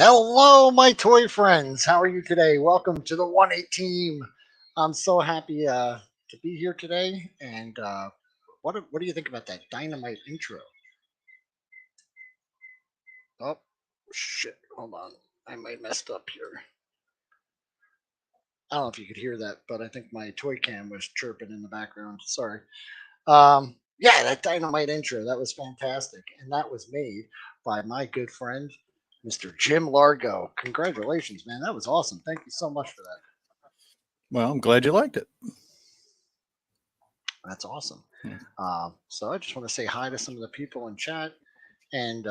Hello, my toy friends. How are you today? Welcome to the 1-8 team. I'm so happy to be here today. And what do you think about that dynamite intro? Oh, shit. Hold on. I might messed up here. I don't know if you could hear that, but I think my toy cam was chirping in the background. Sorry. Yeah, that dynamite intro, that was fantastic. And that was made by my good friend, Mr. Jim Largo. Congratulations, man. That was awesome. Thank you so much for that. Well, I'm glad you liked it. That's awesome. So I just want to say hi to some of the people in chat. And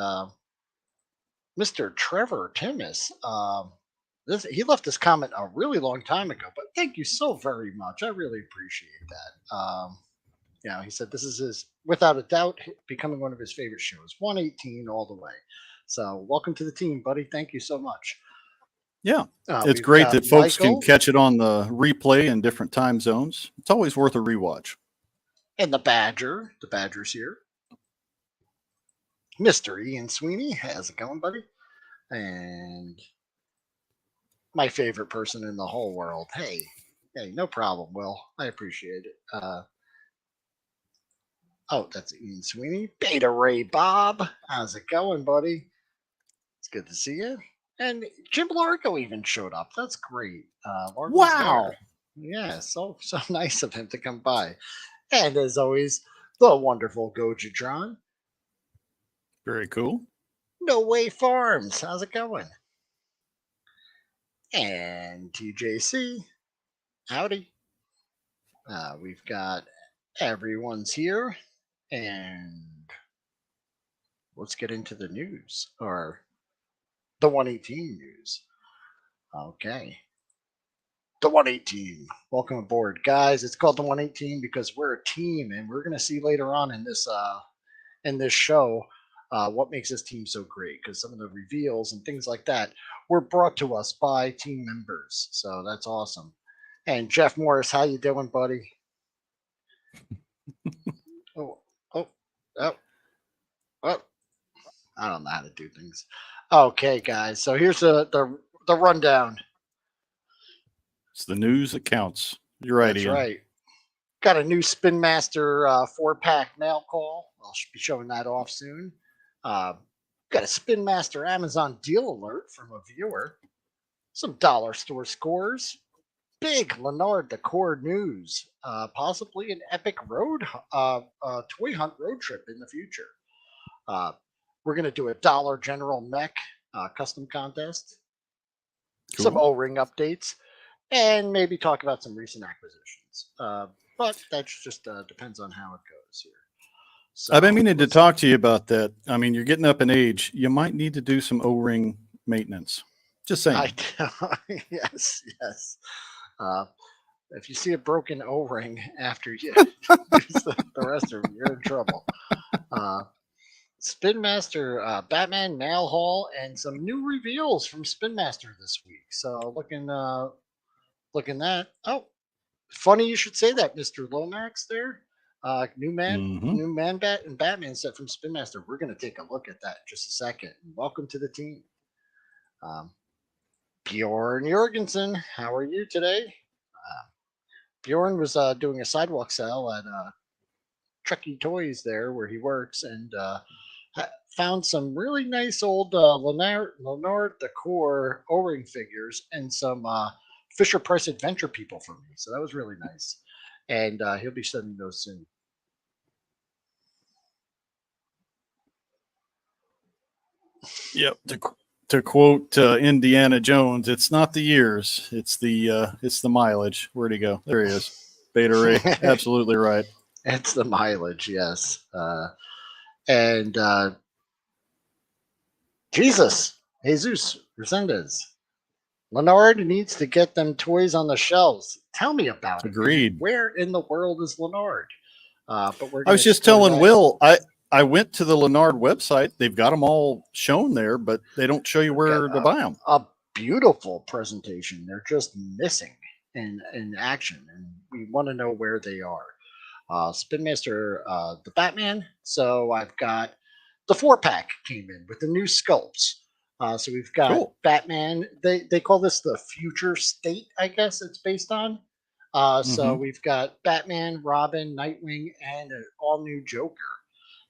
Mr. Trevor Timmis, he left this comment a really long time ago, but thank you so very much. I really appreciate that. He said this is without a doubt, becoming one of his favorite shows. 118 all the way. So welcome to the team, buddy. Thank you so much. Yeah, it's great that folks can catch it on the replay in different time zones. It's always worth a rewatch. And the Badger's here. Mr. Ian Sweeney, how's it going, buddy? And my favorite person in the whole world. Hey, no problem, Will. I appreciate it. That's Ian Sweeney. Beta Ray Bob, how's it going, buddy? It's good to see you. And Jim Largo even showed up. That's great. Wow. There. Yeah, so nice of him to come by. And as always, the wonderful GOJITRON'S. Very cool. No Way Farms, how's it going? And TJC, howdy. We've got everyone's here, and let's get into the news, or the 118 news. Okay. The 118. Welcome aboard, guys. It's called the 118 because we're a team, and we're going to see later on in this show what makes this team so great, because some of the reveals and things like that were brought to us by team members. So that's awesome. And Jeff Morris, how you doing, buddy? I don't know how to do things. Okay, guys. So here's the rundown. It's the news that counts. You're right, That's Ian. right. Got a new Spinmaster 4-pack mail call. I'll be showing that off soon. Got a Spinmaster Amazon deal alert from a viewer. Some dollar store scores. Big LANARD decor news. Possibly an epic toy hunt road trip in the future. We're going to do a Dollar General mech custom contest. Cool. Some O-ring updates. And maybe talk about some recent acquisitions. But that just depends on how it goes here. So, I've been meaning to talk to you about that. I mean, you're getting up in age. You might need to do some O-ring maintenance. Just saying. Yes. If you see a broken O-ring after you use the rest of them, you're in trouble. Spinmaster Batman mail haul and some new reveals from Spinmaster this week. So looking that. Oh, funny you should say that, Mr. Lomax there. New Man Bat and Batman set from Spinmaster. We're going to take a look at that in just a second. Welcome to the team. Bjorn Jorgensen, how are you today? Bjorn was doing a sidewalk sale at Trekkie Toys there where he works, and found some really nice old LANARD decor O-ring figures and some Fisher Price Adventure people for me. So that was really nice. And he'll be sending those soon. Yep. To quote Indiana Jones, it's not the years, it's the mileage. Where'd he go? There he is. Beta Ray. Absolutely right. It's the mileage, yes. And Jesus Resendez. LANARD needs to get them toys on the shelves. Tell me about it. Agreed. Where in the world is LANARD? But I was just telling Will, I went to the LANARD website. They've got them all shown there, but they don't show you where to buy them. A beautiful presentation. They're just missing in action, and we want to know where they are. Spinmaster, the Batman. So I've got the 4-pack came in with the new sculpts. So we've got Cool. Batman. They call this the future state, I guess it's based on. So Mm-hmm. we've got Batman, Robin, Nightwing, and an all new Joker.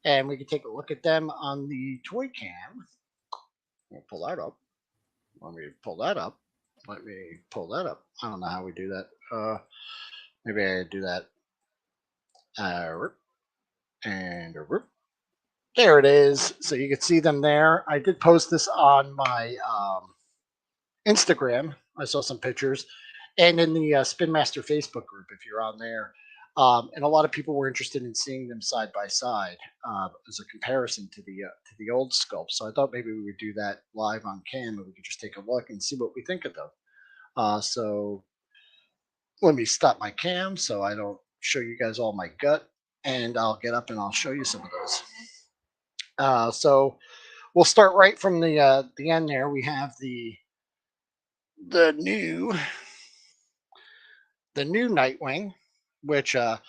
And we can take a look at them on the toy cam. We'll pull that up. Let me pull that up. Let me pull that up. I don't know how we do that. Maybe I do that. And there it is. So you can see them there. I did post this on my Instagram. I saw some pictures, and in the Spinmaster Facebook group, if you're on there. And a lot of people were interested in seeing them side by side as a comparison to the old sculpt. So I thought maybe we would do that live on cam, and we could just take a look and see what we think of them. So let me stop my cam so I don't show you guys all my gut, and I'll get up and I'll show you some of those. So we'll start right from the end. There we have the new the new Nightwing, which the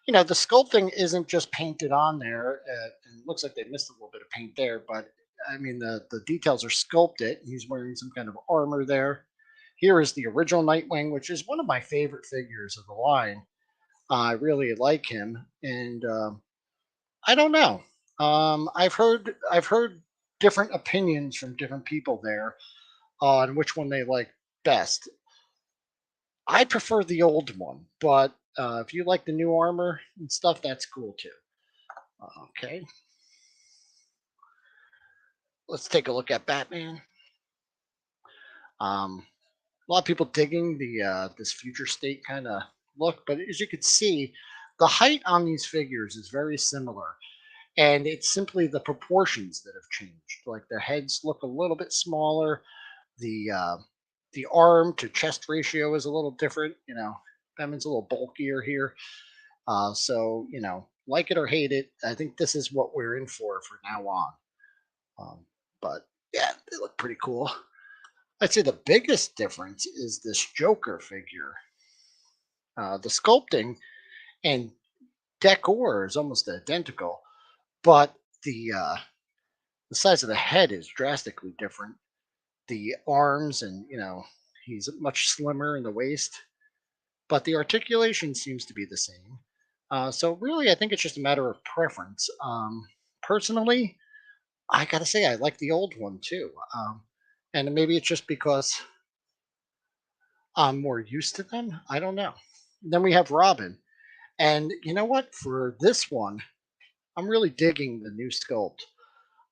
sculpting isn't just painted on there. And it looks like they missed a little bit of paint there, but I mean the details are sculpted. He's wearing some kind of armor there. Here is the original Nightwing, which is one of my favorite figures of the line. I really like him, and I don't know. I've heard different opinions from different people there on which one they like best. I prefer the old one, but if you like the new armor and stuff, that's cool too. Okay, let's take a look at Batman. A lot of people digging the this future state kind of look, but as you can see, the height on these figures is very similar, and it's simply the proportions that have changed. Like their heads look a little bit smaller. The arm to chest ratio is a little different. Batman's a little bulkier here. So like it or hate it, I think this is what we're in for now on. But yeah, they look pretty cool. I'd say the biggest difference is this Joker figure. The sculpting and decor is almost identical, but the size of the head is drastically different. The arms and he's much slimmer in the waist, but the articulation seems to be the same. So really, I think it's just a matter of preference. Personally, I gotta say I like the old one too, and maybe it's just because I'm more used to them. I don't know. Then we have Robin, and you know what? For this one, I'm really digging the new sculpt.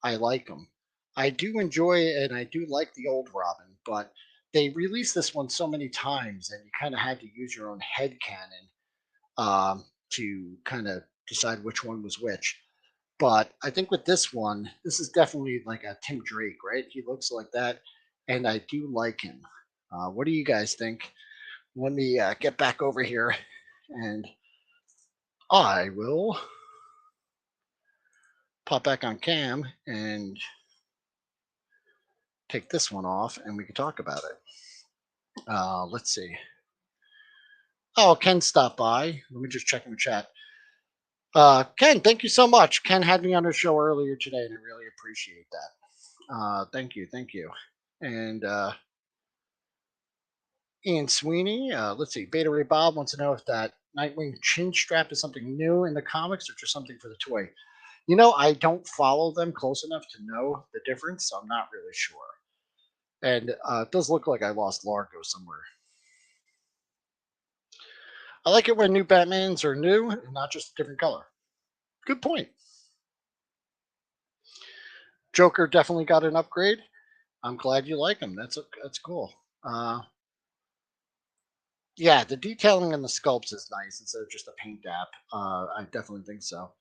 I like them. I do enjoy it, and I do like the old Robin, but they released this one so many times, and you kind of had to use your own head canon to kind of decide which one was which. But I think with this one, this is definitely like a Tim Drake, right? He looks like that, and I do like him. What do you guys think? Let me get back over here, and I will pop back on cam and take this one off, and we can talk about it. Let's see. Oh, Ken stopped by. Let me just check in the chat. Ken, thank you so much. Ken had me on his show earlier today, and I really appreciate that. Thank you, thank you. And Ian Sweeney, let's see. Beta Ray Bob wants to know if that Nightwing chin strap is something new in the comics or just something for the toy. I don't follow them close enough to know the difference, so I'm not really sure. And it does look like I lost Largo somewhere. I like it when new Batmans are new and not just a different color. Good point. Joker definitely got an upgrade. I'm glad you like him. That's cool. Yeah, the detailing on the sculpts is nice instead of just a paint app. I definitely think so.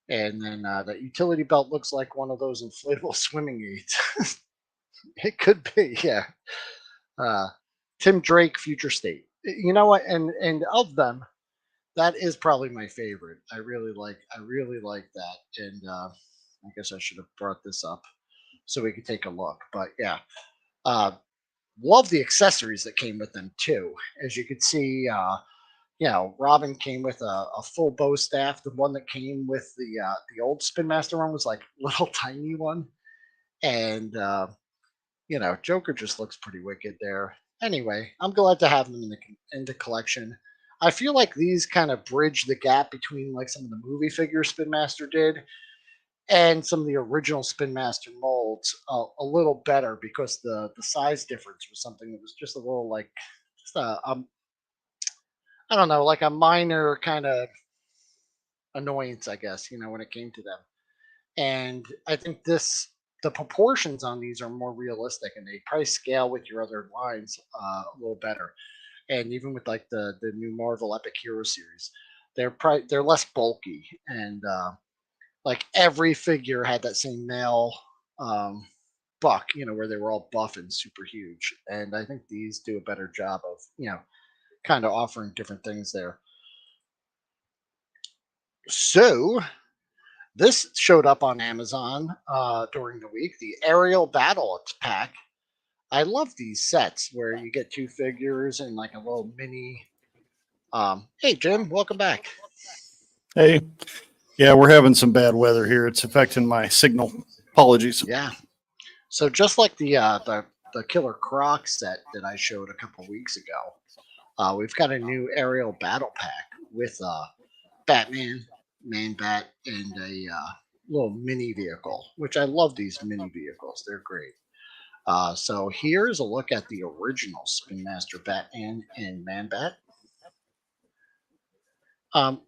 And then that utility belt looks like one of those inflatable swimming aids. It could be, yeah. Tim Drake, Future State. You know what? And of them, that is probably my favorite. I really like that, and I guess I should have brought this up so we could take a look. But yeah, uh, love the accessories that came with them too. As you could see, Robin came with a full bow staff. The one that came with the old Spin Master one was like little tiny one, and You know, Joker just looks pretty wicked there. Anyway, I'm glad to have them in the collection. I feel like these kind of bridge the gap between like some of the movie figures Spin Master did and some of the original Spin Master molds a little better because the size difference was something that was just a little like just I don't know, like a minor kind of annoyance, I guess, you know, when it came to them. And I think the proportions on these are more realistic and they probably scale with your other lines a little better. And even with like the new Marvel Epic Hero series, they're less bulky and like every figure had that same male um, buck, you know, where they were all buff and super huge. And I think these do a better job of, you know, kind of offering different things there. So this showed up on Amazon during the week, the Aerial Battle Pack. I love these sets where you get two figures and like a little mini. Hey, Jim, welcome back. Hey, yeah, we're having some bad weather here. It's affecting my signal. Apologies. Yeah. So just like the Killer Croc set that I showed a couple weeks ago, we've got a new Aerial Battle Pack with Batman, Man Bat, and a little mini vehicle, which I love these mini vehicles. They're great. So here's a look at the original Spin Master Batman and Man Bat,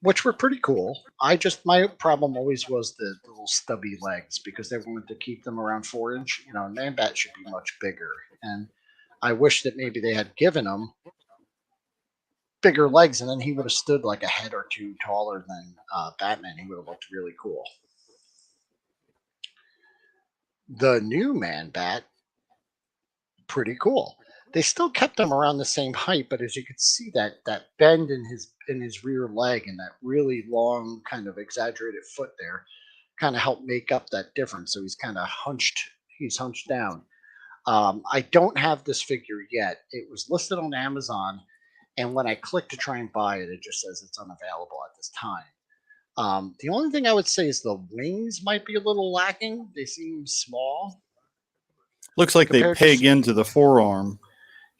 which were pretty cool. My problem always was the little stubby legs because they wanted to keep them around 4 inch. You know, Man Bat should be much bigger, and I wish that maybe they had given him bigger legs, and then he would have stood like a head or two taller than Batman. He would have looked really cool. The new Man Bat, pretty cool. They still kept him around the same height, but as you could see, that bend in his rear leg and that really long kind of exaggerated foot there kind of helped make up that difference. So he's kind of hunched. He's hunched down. I don't have this figure yet. It was listed on Amazon, and when I click to try and buy it, it just says it's unavailable at this time. The only thing I would say is the wings might be a little lacking. They seem small. Looks like they peg into the forearm.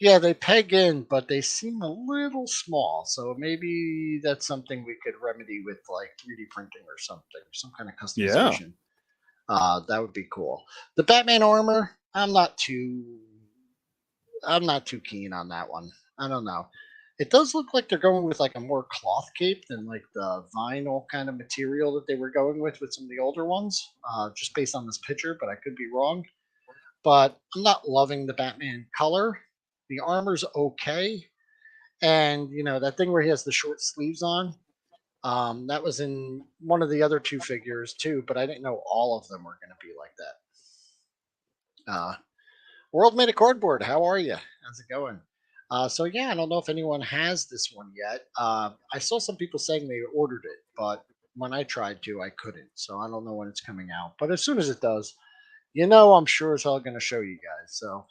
Yeah, they peg in, but they seem a little small. So maybe that's something we could remedy with like 3D printing or something, some kind of customization. Yeah. That would be cool. The Batman armor, I'm not too keen on that one. I don't know. It does look like they're going with like a more cloth cape than like the vinyl kind of material that they were going with some of the older ones, just based on this picture, but I could be wrong. But I'm not loving the Batman color. The armor's okay. And, you know, that thing where he has the short sleeves on, that was in one of the other two figures too, but I didn't know all of them were going to be like that. World Made of Cardboard, how are you? How's it going? So yeah, I don't know if anyone has this one yet. I saw some people saying they ordered it, but when I tried to, I couldn't. So I don't know when it's coming out. But as soon as it does, you know, I'm sure as hell going to show you guys. So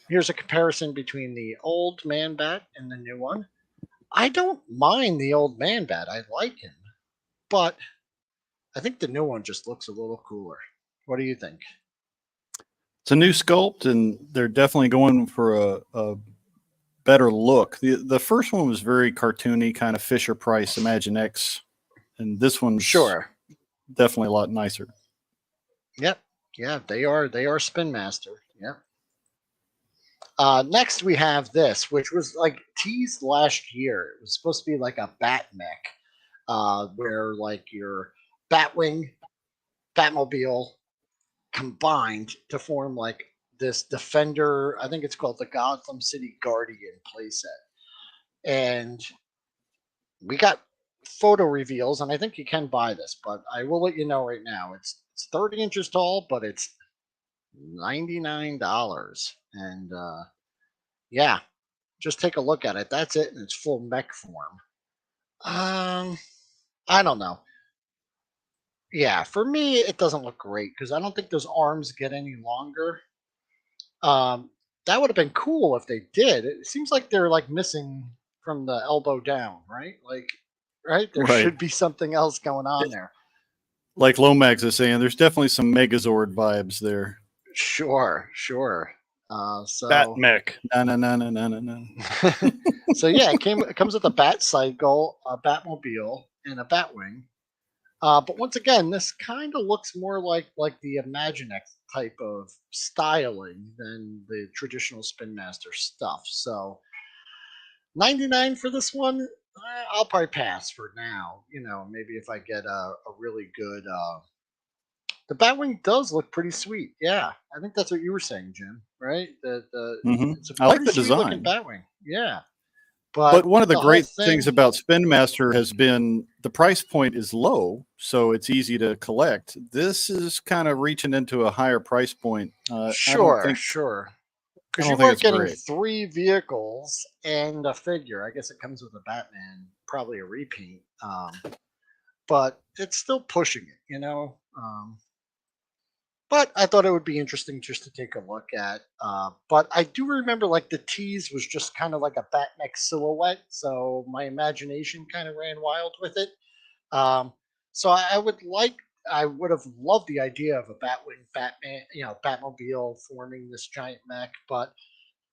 here's a comparison between the old Man Bat and the new one. I don't mind the old Man Bat. I like him, but I think the new one just looks a little cooler. What do you think? It's a new sculpt, and they're definitely going for a better look. The first one was very cartoony, kind of Fisher Price Imagine X, and this one's definitely a lot nicer. Yep. Yeah, they are Spin Master. Yep. Next we have this, which was like teased last year. It was supposed to be like a Bat mech, where like your Batwing, Batmobile combined to form like this Defender. I think it's called the Gotham City Guardian playset, and we got photo reveals, and I think you can buy this, but I will let you know right now it's 30 inches tall, but it's $99, and yeah, just take a look at it. That's it in its full mech form. I don't know. Yeah, for me, it doesn't look great because I don't think those arms get any longer. That would have been cool if they did. It seems like they're like missing from the elbow down, right? Like, right? There should be something else going on there. Like Lomax is saying, there's definitely some Megazord vibes there. Sure, sure. So Batmech. No. so yeah, it comes with a bat cycle, a Batmobile, and a Batwing. But once again, this kind of looks more like the Imaginext type of styling than the traditional Spin Master stuff. So 99 for this one. I'll probably pass for now. Maybe if I get a really good. The Batwing does look pretty sweet. Yeah, I think that's what you were saying, Jim. Right? It's a I like pretty the sweet looking design. Batwing. Yeah, But but one of the the whole great things thing. about Spin Master has been the price point is low, so it's easy to collect. This is kind of reaching into a higher price point. Sure, sure. I Because don't you think are it's getting great. 3 vehicles and a figure. I guess it comes with a Batman, probably a repaint. But it's still pushing it. But I thought it would be interesting just to take a look at. But I do remember like the tease was just kind of like a Batmech silhouette, so my imagination kind of ran wild with it. Um, so I would have loved the idea of a Batwing Batman, Batmobile forming this giant mech, but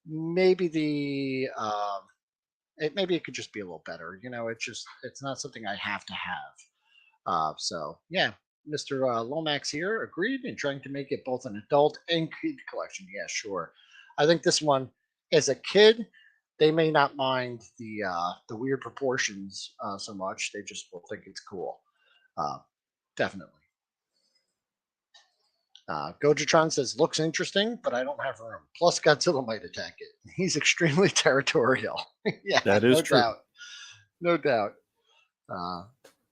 maybe maybe it could just be a little better. It's not something I have to have. So yeah, Mr. Lomax here agreed in trying to make it both an adult and kid collection. Yeah, sure. I think this one, as a kid, they may not mind the weird proportions so much. They just will think it's cool. Uh, Definitely. Gojitron says looks interesting, but I don't have room. Plus, Godzilla might attack it. He's extremely territorial. Yeah, That is no true. doubt, no doubt. Uh,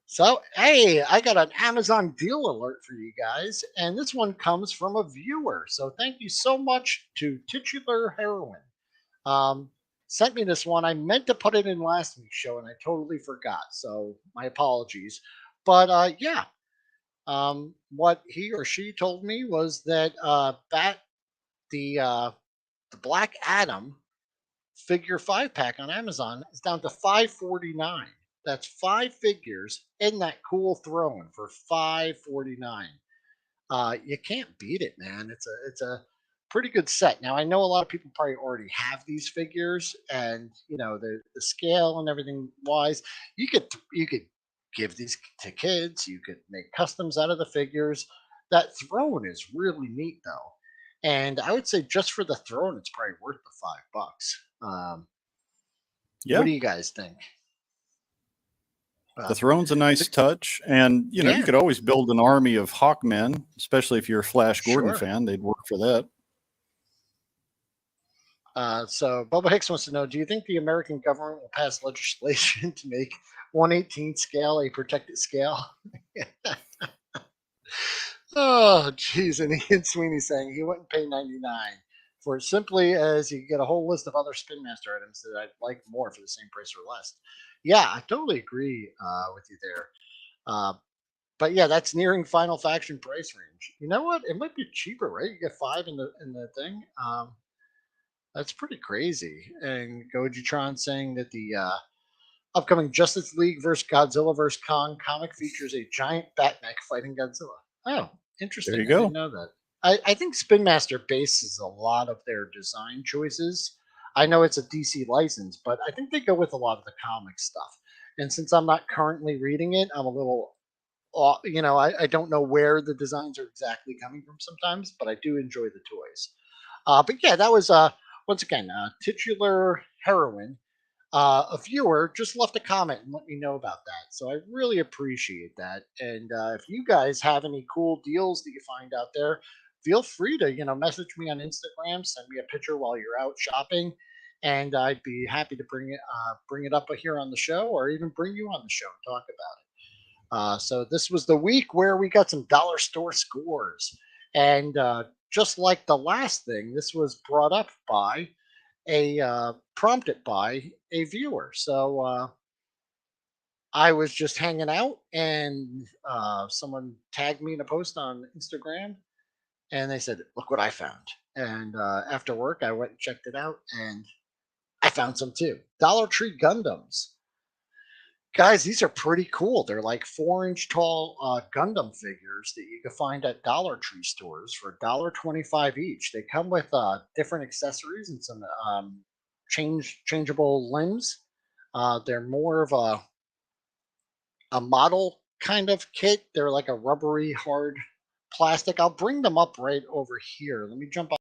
so, hey, I got an Amazon deal alert for you guys, and this one comes from a viewer. So, thank you so much to Titular Heroine. Um, Sent me this one. I meant to put it in last week's show, and I totally forgot. So, my apologies. But yeah, what he or she told me was that the uh, the Black Adam figure 5 pack on Amazon is down to 549. That's 5 figures in that cool throne for 549. You can't beat it, man. It's a pretty good set. Now I know a lot of people probably already have these figures, and the scale and everything wise, you could give these to kids. You could make customs out of the figures. That throne is really neat, though, and I would say just for the throne, it's probably worth the $5. What Yeah. do you guys think? The Uh, throne's a nice the, touch. And, you yeah, could always build an army of Hawkmen, especially if you're a Flash Gordon sure. fan. They'd work for that. So Bubba Hicks wants to know: do you think the American government will pass legislation to make 1/18 scale a protected scale? Oh, geez. And Ian Sweeney saying he wouldn't pay 99 for it simply as you get a whole list of other Spin Master items that I'd like more for the same price or less. Yeah, I totally agree with you there. Uh, but yeah, that's nearing Final Faction price range. You know what? It might be cheaper, right? You get 5 in the thing. That's pretty crazy. And Gojitron saying that the upcoming Justice League versus Godzilla versus Kong comic features a giant Batmech fighting Godzilla. Oh, There interesting. you I didn't go. know that. I think Spin Master bases a lot of their design choices. I know it's a DC license, but I think they go with a lot of the comic stuff. And since I'm not currently reading it, I'm a little, I don't know where the designs are exactly coming from sometimes, but I do enjoy the toys. But yeah, that was once again titular heroine. A viewer just left a comment and let me know about that. So I really appreciate that. And if you guys have any cool deals that you find out there, feel free to message me on Instagram, send me a picture while you're out shopping, and I'd be happy to bring it up here on the show, or even bring you on the show and talk about it. So this was the week where we got some dollar store scores, and just like the last thing, this was brought up by prompted by a viewer. So I was just hanging out, and someone tagged me in a post on Instagram, and they said, "Look what I found." And after work, I went and checked it out, and I found some too. Dollar Tree Gundams. Guys, these are pretty cool. They're like 4-inch tall Gundam figures that you can find at Dollar Tree stores for $1.25 each. They come with different accessories and some changeable limbs. They're more of a model kind of kit. They're like a rubbery, hard plastic. I'll bring them up right over here. Let me jump up.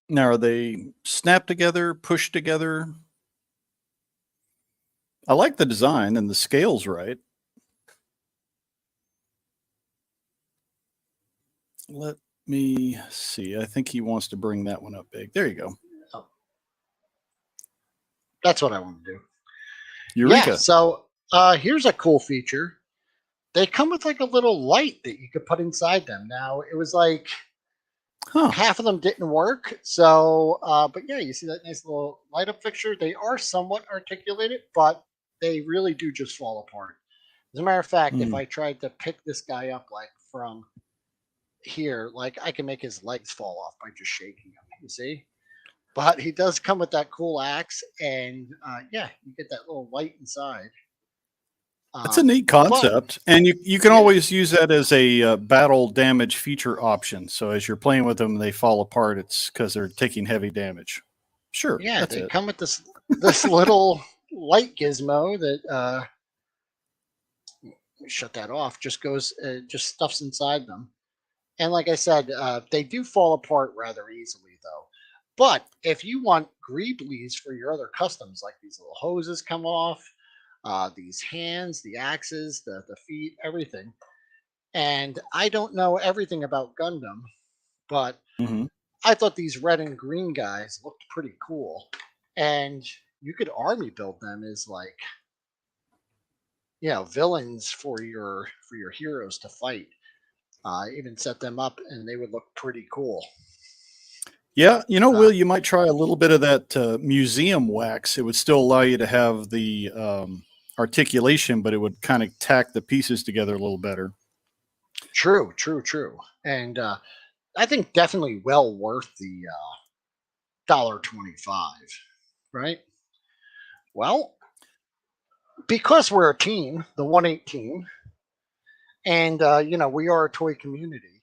Now, are they snapped together, pushed together? I like the design and the scale's right. Let me see. I think he wants to bring that one up big. There you go. Oh, that's what I want to do. Eureka. Yeah, so here's a cool feature. They come with like a little light that you could put inside them. Now, it was like half of them didn't work. So, but yeah, you see that nice little light up fixture. They are somewhat articulated, but they really do just fall apart. As a matter of fact, if I tried to pick this guy up like from here, like I can make his legs fall off by just shaking him. You see? But he does come with that cool axe, and yeah, you get that little light inside. It's a neat concept, and you can always use that as a battle damage feature option. So as you're playing with them, they fall apart. It's because they're taking heavy damage. Sure. Yeah, they come with this little light gizmo that shut that off. Just goes, just stuffs inside them. And like I said, they do fall apart rather easily, though. But if you want greeblies for your other customs, like these little hoses come off, these hands, the axes, the feet, everything. And I don't know everything about Gundam, but I thought these red and green guys looked pretty cool. And you could army build them as like, you know, villains for your heroes to fight. Even set them up, and they would look pretty cool. Yeah, you know, Will, you might try a little bit of that museum wax. It would still allow you to have the articulation, but it would kind of tack the pieces together a little better. True. And I think definitely well worth the $1.25, right? Well, because we're a team, the 1-8 team, and you know, we are a toy community.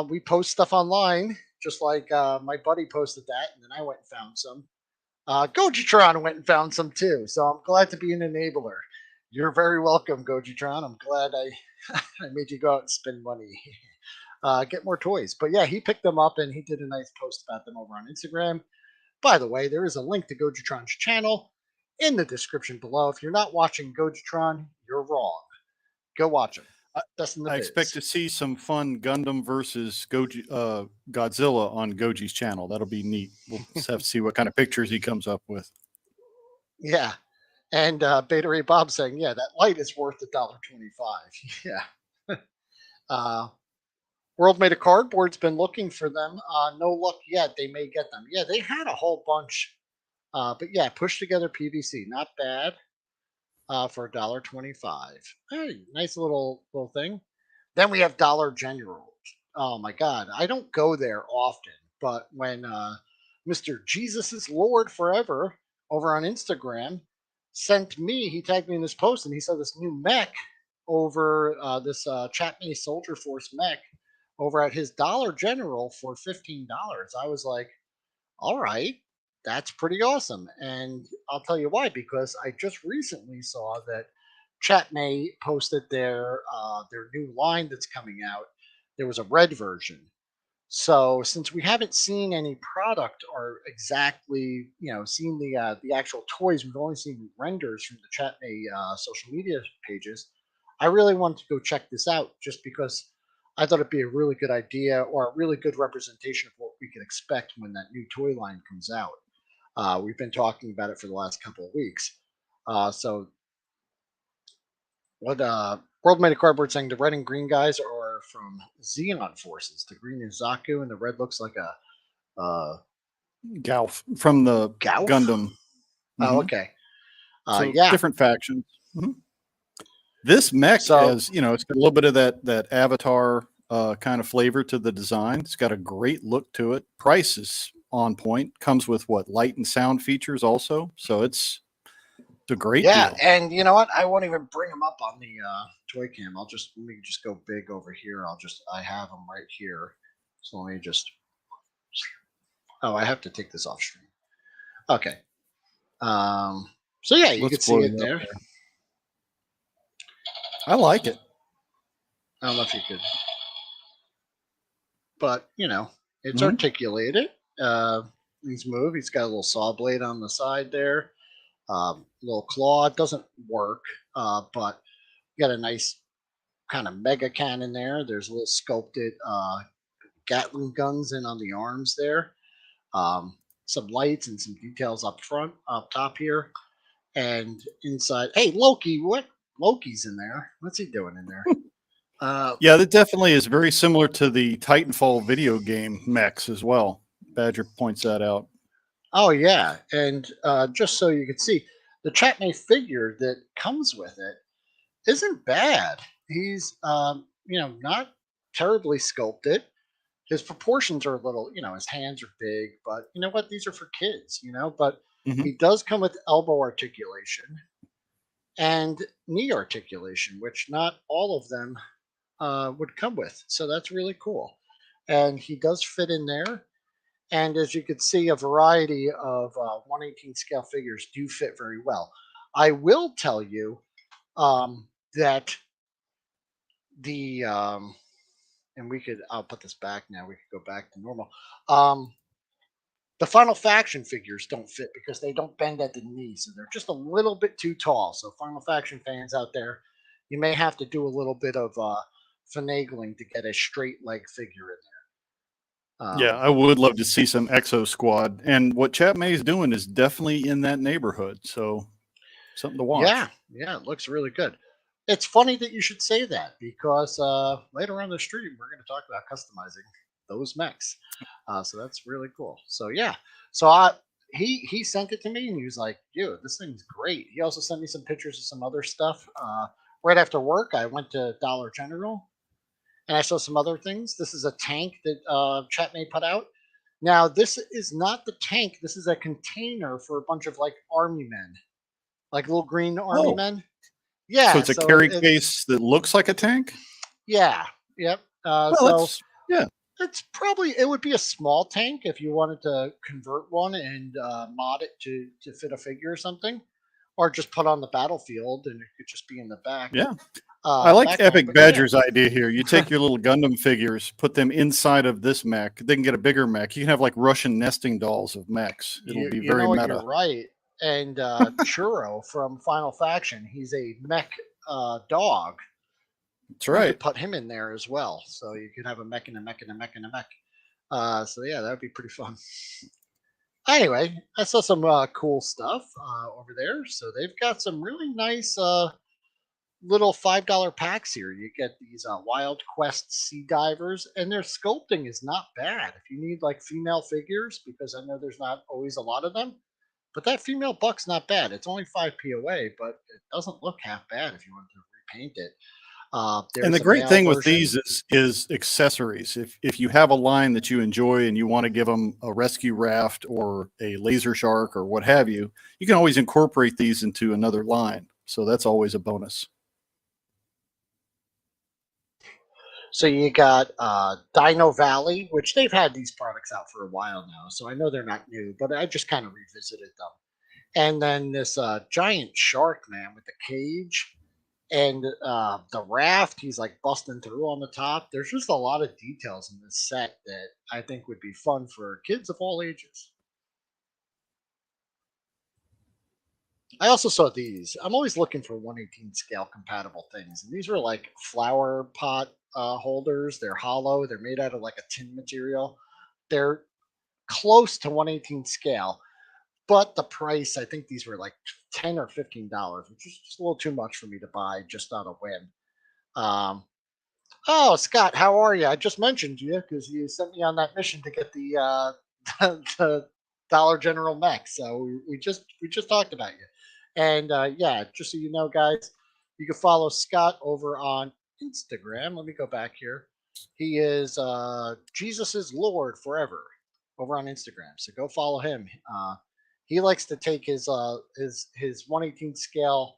We post stuff online, just like my buddy posted that, and then I went and found some. Gojitron went and found some too, so I'm glad to be an enabler. You're very welcome, Gojitron. I'm glad I made you go out and spend money, get more toys. But yeah, he picked them up and he did a nice post about them over on Instagram. By the way, there is a link to Gojitron's channel in the description below. If you're not watching Gojitron, you're wrong. Go watch him. I expect to see some fun Gundam versus Godzilla on Goji's channel. That'll be neat. We'll just have to see what kind of pictures he comes up with. Yeah. And Beta Ray Bob saying, yeah, that light is worth $1.25. Yeah. World Made of Cardboard's been looking for them. No luck yet. They may get them. Yeah, they had a whole bunch. But yeah, push together PVC. Not bad. For $1.25. Hey, nice little thing. Then we have Dollar General. Oh my God, I don't go there often, but when Mr. Jesus is Lord Forever over on Instagram sent me, he tagged me in this post, and he saw this new mech over this Chatmay Soldier Force mech over at his Dollar General for $15. I was like, all right, that's pretty awesome. And I'll tell you why, because I just recently saw that Chatmay posted their new line that's coming out. There was a red version. So since we haven't seen any product or exactly, you know, seen the actual toys, we've only seen renders from the Chatmay social media pages. I really wanted to go check this out just because I thought it'd be a really good idea or a really good representation of what we can expect when that new toy line comes out. We've been talking about it for the last couple of weeks. So what World Made of Cardboard saying the red and green guys are from Xeon Forces. The green is Zaku and the red looks like a Galf from the Galf? Gundam. Oh, okay. So yeah. different factions. This mech has, you know, it's got a little bit of that Avatar kind of flavor to the design. It's got a great look to it. Price is on point. Comes with what, light and sound features also. So it's a great Yeah, deal. and you know what? I won't even bring them up on the toy cam. Let me just go big over here. I have them right here. So let me just. Oh, I have to take this off stream. Okay. So yeah, you Let's can see blow it it up there. there. I like it. I don't know if you could, but you know, it's Mhm. articulated. He's moved. He's got a little saw blade on the side there. Little claw. It doesn't work, but got a nice kind of mega cannon there. There's a little sculpted Gatling guns in on the arms there. Some lights and some details up front, up top here, and inside. Hey, Loki, what? Loki's in there. What's he doing in there? Yeah, that definitely is very similar to the Titanfall video game mechs as well. Badger points that out. Oh yeah, and just so you can see, the Chatmate figure that comes with it isn't bad. He's not terribly sculpted. His proportions are a little, his hands are big, but you know what? These are for kids, But Mhm. he does come with elbow articulation and knee articulation, which not all of them would come with. So that's really cool. And he does fit in there. And as you can see, a variety of 1/18 scale figures do fit very well. I will tell you that the and I'll put this back now. We could go back to normal. Um, the Final Faction figures don't fit because they don't bend at the knee, so they're just a little bit too tall. So Final Faction fans out there, you may have to do a little bit of finagling to get a straight leg figure in there. Yeah, I would love to see some Exo Squad. And what Chat May is doing is definitely in that neighborhood. So something to watch. Yeah, it looks really good. It's funny that you should say that because later on the stream we're going to talk about customizing those mechs. So that's really cool. So yeah, so he sent it to me and he was like, "Dude, this thing's great." He also sent me some pictures of some other stuff. Right after work, I went to Dollar General and I saw some other things. This is a tank that Chatmate put out. Now this is not the tank. This is a container for a bunch of like army men, like little green army Oh, men. so Yeah, it's a so carry it's case that looks like a tank? yeah, yep. Well, So that's, yeah, it would be a small tank if you wanted to convert one and mod it to fit a figure or something, or just put on the battlefield and it could just be in the yeah. I like background. Epic But yeah, Badger's idea here. You take your little Gundam figures, put them inside of this mech. They can get a bigger mech. You can have like Russian nesting dolls of mechs. It'll be you very know what, you're meta. right. And Churro from Final Faction, he's a mech dog. That's You right. could put him in there as well, so you could have a mech and a mech and a mech and a mech. So yeah, that would be pretty fun. Anyway, I saw some cool stuff over there. So they've got some really nice little $5 packs here. You get these Wild Quest Sea Divers, and their sculpting is not bad. If you need like female figures, because I know there's not always a lot of them, but that female buck's not bad. It's only 5 POA, but it doesn't look half bad if you want to repaint it. And There's the a great male thing with version. these is accessories. If you have a line that you enjoy and you want to give them a rescue raft or a laser shark or what have you, you can always incorporate these into another line. So that's always a bonus. So you got Dino Valley, which they've had these products out for a while now, so I know they're not new, but I just kind of revisited them. And then this giant shark man with the cage and the raft, he's like busting through on the top. There's just a lot of details in this set that I think would be fun for kids of all ages. I also saw these. I'm always looking for 1/18 scale compatible things, and these were like flower pot holders. They're hollow. They're made out of like a tin material. They're close to 1/18 scale, but the price, I think these were like $10 or $15, which is just a little too much for me to buy just on a whim. Um, oh, Scott, how are you? I just mentioned you because you sent me on that mission to get the the Dollar General mech. So we just talked about you, and yeah, just so you know, guys, you can follow Scott over on Instagram. Let me go back here. He is Jesus is Lord forever over on Instagram. So go follow him. He likes to take his 1/18 scale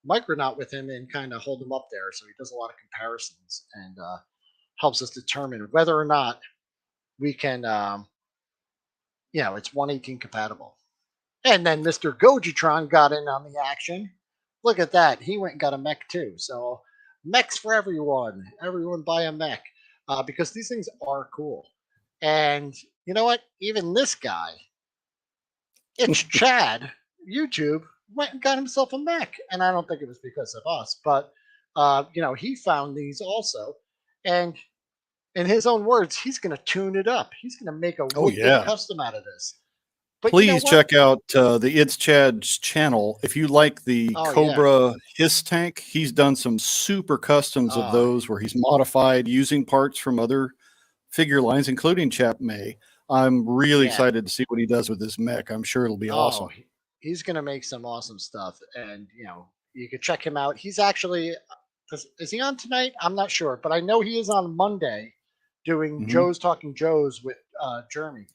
Micronaut with him and kind of hold him up there. So he does a lot of comparisons and helps us determine whether or not we can, it's 1/18 compatible. And then Mr. Gojitron got in on the action. Look at that. He went and got a mech too. So mechs for everyone. Everyone buy a mech because these things are cool. And you know what? Even this guy, it's Chad, YouTube, went and got himself a mech. And I don't think it was because of us, but, he found these also. And in his own words, he's going to tune it up. He's going to make a Oh wicked yeah. custom out of this. But you know Please what? check out the It's Chad's channel. If you like the Oh, yeah. Cobra Hiss tank, he's done some super customs of those where he's modified using parts from other figure lines, including Chap May. I'm really excited to see what he does with this mech. I'm sure it'll be awesome. He's going to make some awesome stuff. And, you can check him out. He's actually, is he on tonight? I'm not sure, but I know he is on Monday doing Joe's Talking Joe's with Jeremy.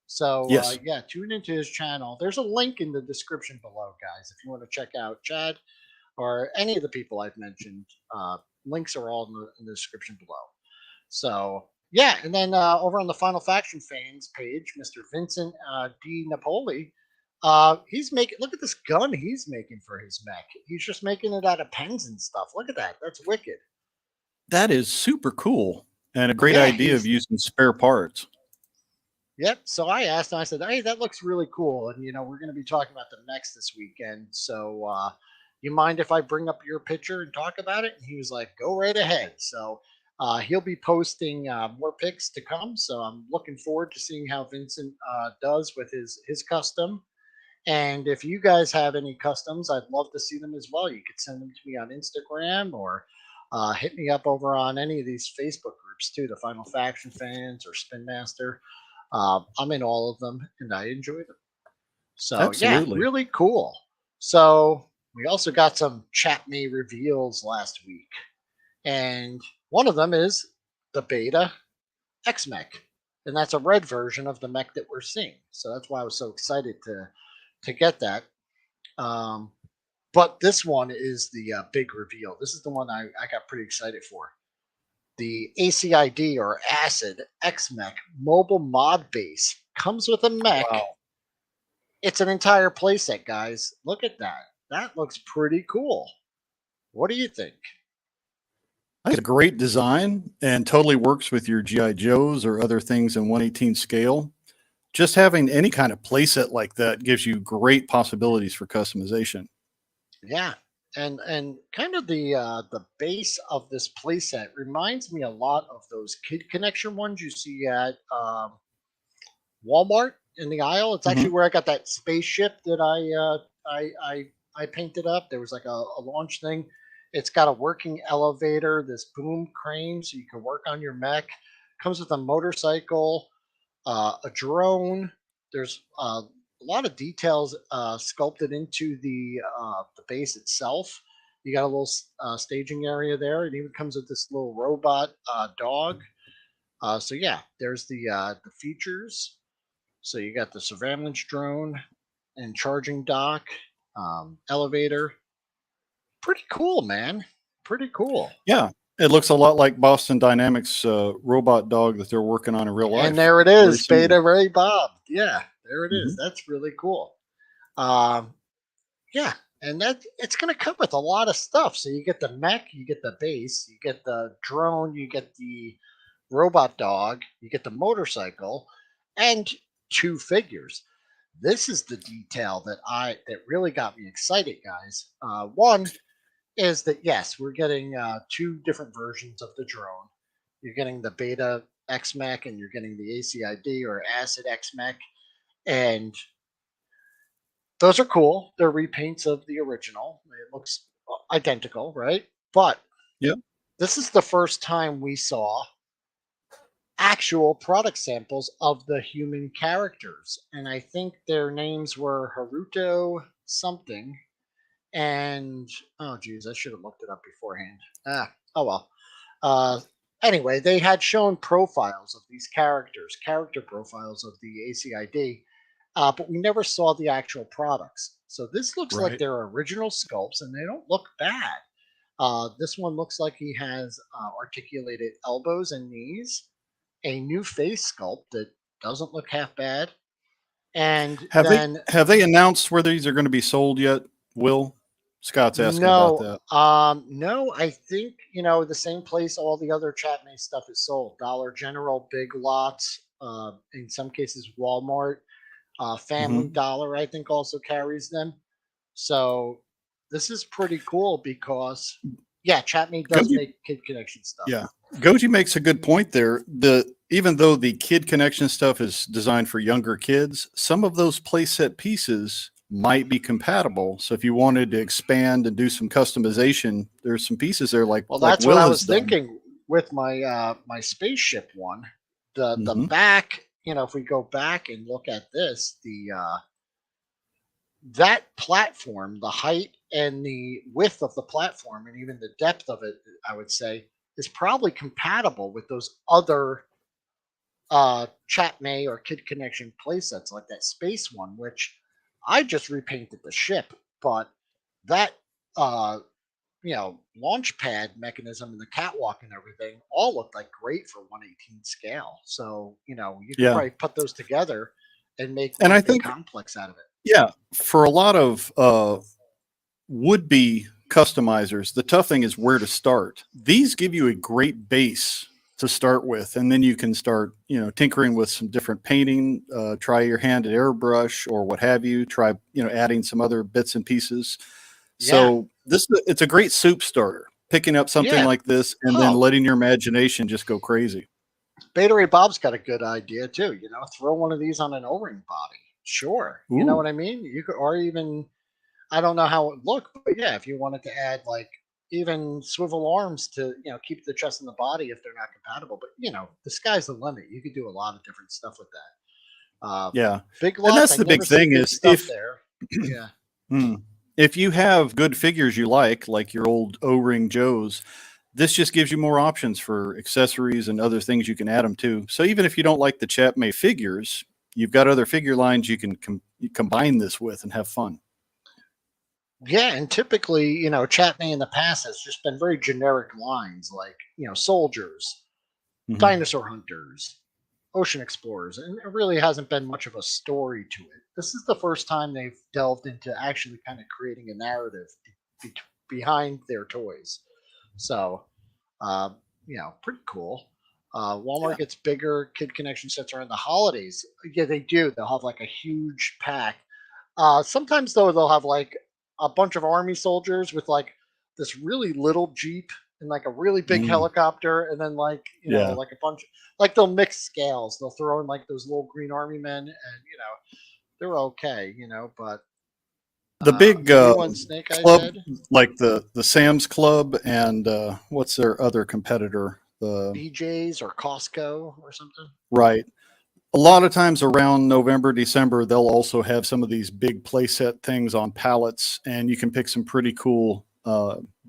So, yes. tune into his channel. There's a link in the description below, guys, if you want to check out Chad or any of the people I've mentioned. Links are all in the description below. So, yeah, and then over on the Final Faction fans page, Mr. Vincent D. Napoli, he's making, look at this gun he's making for his mech. He's just making it out of pens and stuff. Look at that. That's wicked. That is super cool and a great idea of using spare parts. Yep. So I asked him, I said, hey, that looks really cool. And, we're going to be talking about the mechs this weekend. So you mind if I bring up your picture and talk about it? And he was like, go right ahead. So he'll be posting more pics to come. So I'm looking forward to seeing how Vincent does with his custom. And if you guys have any customs, I'd love to see them as well. You could send them to me on Instagram or hit me up over on any of these Facebook groups too, the Final Faction fans or Spinmaster. I'm in all of them and I enjoy them. So absolutely. Yeah, really cool. So we also got some Chat Me reveals last week. And one of them is the Beta X-Mech. And that's a red version of the mech that we're seeing. So that's why I was so excited to get that. But this one is the big reveal. This is the one I got pretty excited for. The ACID or Acid X-Mech mobile mod base comes with a mech. Wow. It's an entire playset, guys. Look at that. That looks pretty cool. What do you think? It's a great design and totally works with your GI Joes or other things in 1/18 scale. Just having any kind of playset like that gives you great possibilities for customization. Yeah, and kind of the base of this playset reminds me a lot of those Kid Connection ones you see at Walmart in the aisle. It's actually where I got that spaceship that I painted up. There was like a launch thing. It's got a working elevator, this boom crane, so you can work on your mech. Comes with a motorcycle, a drone. There's a lot of details sculpted into the base itself. You got a little staging area there. It even comes with this little robot dog. So yeah, there's the features. So you got the surveillance drone and charging dock, elevator. Pretty cool, man. Pretty cool. Yeah, it looks a lot like Boston Dynamics robot dog that they're working on in real life. And there it is, Beta Ray Bob. Yeah, there it is. That's really cool. Yeah, and that it's going to come with a lot of stuff. So you get the mech, you get the base, you get the drone, you get the robot dog, you get the motorcycle, and 2 figures. This is the detail that really got me excited, guys. One is that yes, we're getting 2 different versions of the drone. You're getting the Beta X-Mech and you're getting the ACID or Acid X-Mech, and those are cool. They're repaints of the original. It looks identical, right? But this is the first time we saw actual product samples of the human characters. And I think their names were Haruto something. And, oh, geez, I should have looked it up beforehand. Oh, well. anyway, they had shown profiles of these characters, character profiles of the ACID, but we never saw the actual products. So this looks like Right. their original sculpts, and they don't look bad. This one looks like he has articulated elbows and knees, a new face sculpt that doesn't look half bad, and Have they then have they announced where these are going to be sold yet? Will Scott's asking about no, that. no, I think the same place all the other Chatmay stuff is sold: Dollar General, Big Lots, in some cases Walmart, Family Hmm. Dollar. I think also carries them. So this is pretty cool because yeah, Chatmay does Goji, make Kid Connection stuff. yeah, Goji makes a good point there. Even though the Kid Connection stuff is designed for younger kids, some of those playset pieces might be compatible. So if you wanted to expand and do some customization, there's some pieces there Well, like that's what I Will has was done. thinking with my spaceship one. The Hmm. back, if we go back and look at this, the that platform, the height and the width of the platform, and even the depth of it, I would say, is probably compatible with those other Chatmay or Kid Connection playsets, like that space one, which I just repainted the ship, but that uh, launch pad mechanism and the catwalk and everything all looked like great for 118 scale. So, you could Yeah, probably put those together and make and one I big think complex out of it. yeah, for a lot of would be customizers, the tough thing is where to start. These give you a great base to start with, and then you can start, tinkering with some different painting, try your hand at airbrush or what have you, try, adding some other bits and pieces. Yeah. So it's a great soup starter, picking up something Yeah. like this and then Oh, letting your imagination just go crazy. Beta Ray Bob's got a good idea too. Throw one of these on an O-ring body. Sure. You know Ooh, what I mean? You could, or even I don't know how it would look, but yeah, if you wanted to add like even swivel arms to keep the chest and the body if they're not compatible, but the sky's the limit. You could do a lot of different stuff with that. yeah. Big And lots, that's I the big never see thing big is stuff there. Yeah, hmm, if you have good figures you like your old O-ring Joes, this just gives you more options for accessories and other things you can add them to. So even if you don't like the Chapmay figures, you've got other figure lines you can combine this with and have fun. yeah, and typically, Chatney in the past has just been very generic lines like soldiers, Hmm. dinosaur hunters, ocean explorers, and it really hasn't been much of a story to it. This is the first time they've delved into actually kind of creating a narrative be- behind their toys. So, uh, pretty cool. Yeah. Walmart gets bigger. Kid Connection sets around the holidays. Yeah, they do. They'll have like a huge pack. Sometimes though they'll have like a bunch of army soldiers with like this really little jeep and like a really big Mm, helicopter, and then like yeah. like a bunch, like they'll mix scales. They'll throw in like those little green army men, and they're okay, but The big maybe one Snake Eyes club, Head, like the Sam's Club and what's their other competitor? The BJ's or Costco or something. right. A lot of times around November, December, they'll also have some of these big playset things on pallets, and you can pick some pretty cool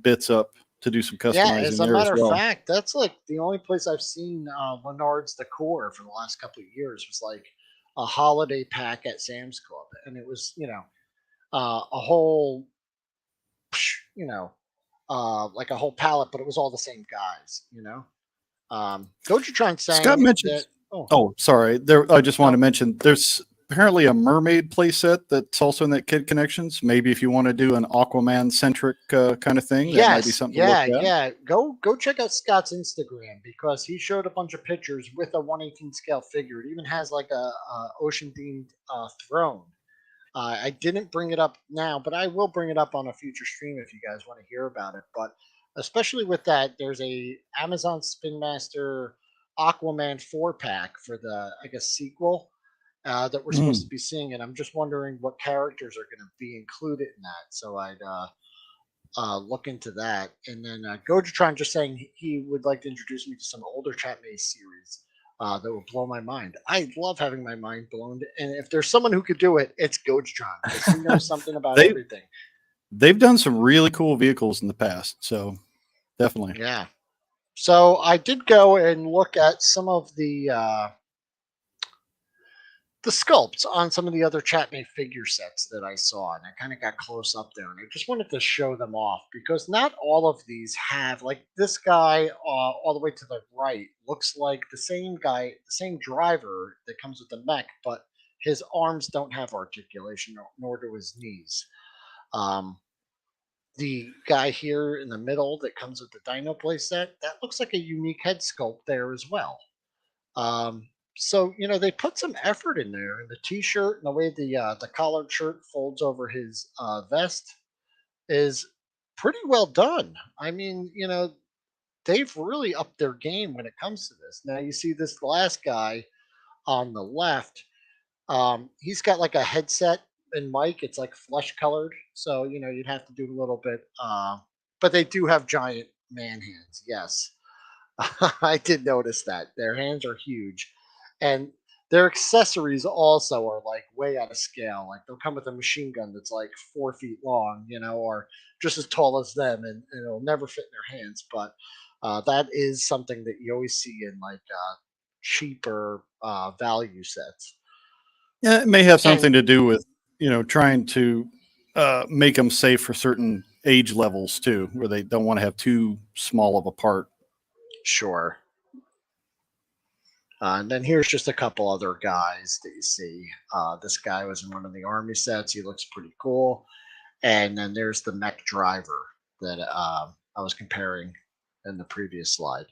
bits up to do some Yeah, as customizing a there as matter of well. fact, that's like the only place I've seen Lenard's decor for the last couple of years was like a holiday pack at Sam's Club, and it was a whole you know like a whole palette, but it was all the same guys. Gojitron Scott saying that. mentions. Oh Oh, sorry. There, I just want to no, mention there's apparently a mermaid playset that's also in that Kid Connections. Maybe if you want to do an Aquaman centric kind of thing, that might be yes, something to look yeah, at. yeah. Go check out Scott's Instagram because he showed a bunch of pictures with a 118 scale figure. It even has like a ocean themed throne. I didn't bring it up now, but I will bring it up on a future stream if you guys want to hear about it. But especially with that, there's a Amazon Spinmaster Aquaman 4 pack for the I guess sequel that we're supposed to Mm. be seeing, and I'm just wondering what characters are going to be included in that. So I'd look into that. And then Gojitron just saying he would like to introduce me to some older Chat Maze series that would blow my mind. I love having my mind blown. And if there's someone who could do it, it's Gojitron because he knows something about they everything. they've done some really cool vehicles in the past, so definitely. Yeah. So I did go and look at some of the sculpts on some of the other Chatmate figure sets that I saw, and I kind of got close up there, and I just wanted to show them off because not all of these have, like this guy all the way to the right looks like the same guy, the same driver that comes with the mech, but his arms don't have articulation, nor do his knees. Um, the guy here in the middle that comes with the Dino playset, that looks like a unique head sculpt there as well. So they put some effort in there, and the T-shirt and the way the collared shirt folds over his vest is pretty well done. I mean, they've really upped their game when it comes to this. Now you see this last guy on the left. He's got like a headset and mic. It's like flesh colored, so you'd have to do a little bit. But they do have giant man hands. Yes, I did notice that their hands are huge, and their accessories also are like way out of scale. Like they'll come with a machine gun that's like 4 feet long, or just as tall as them, and it'll never fit in their hands. But that is something that you always see in like cheaper value sets. Yeah, it may have And something to do with trying to make them safe for certain age levels too, where they don't want to have too small of a part. sure. And then here's just a couple other guys that you see. This guy was in one of the army sets. He looks pretty cool. And then there's the mech driver that I was comparing in the previous slide.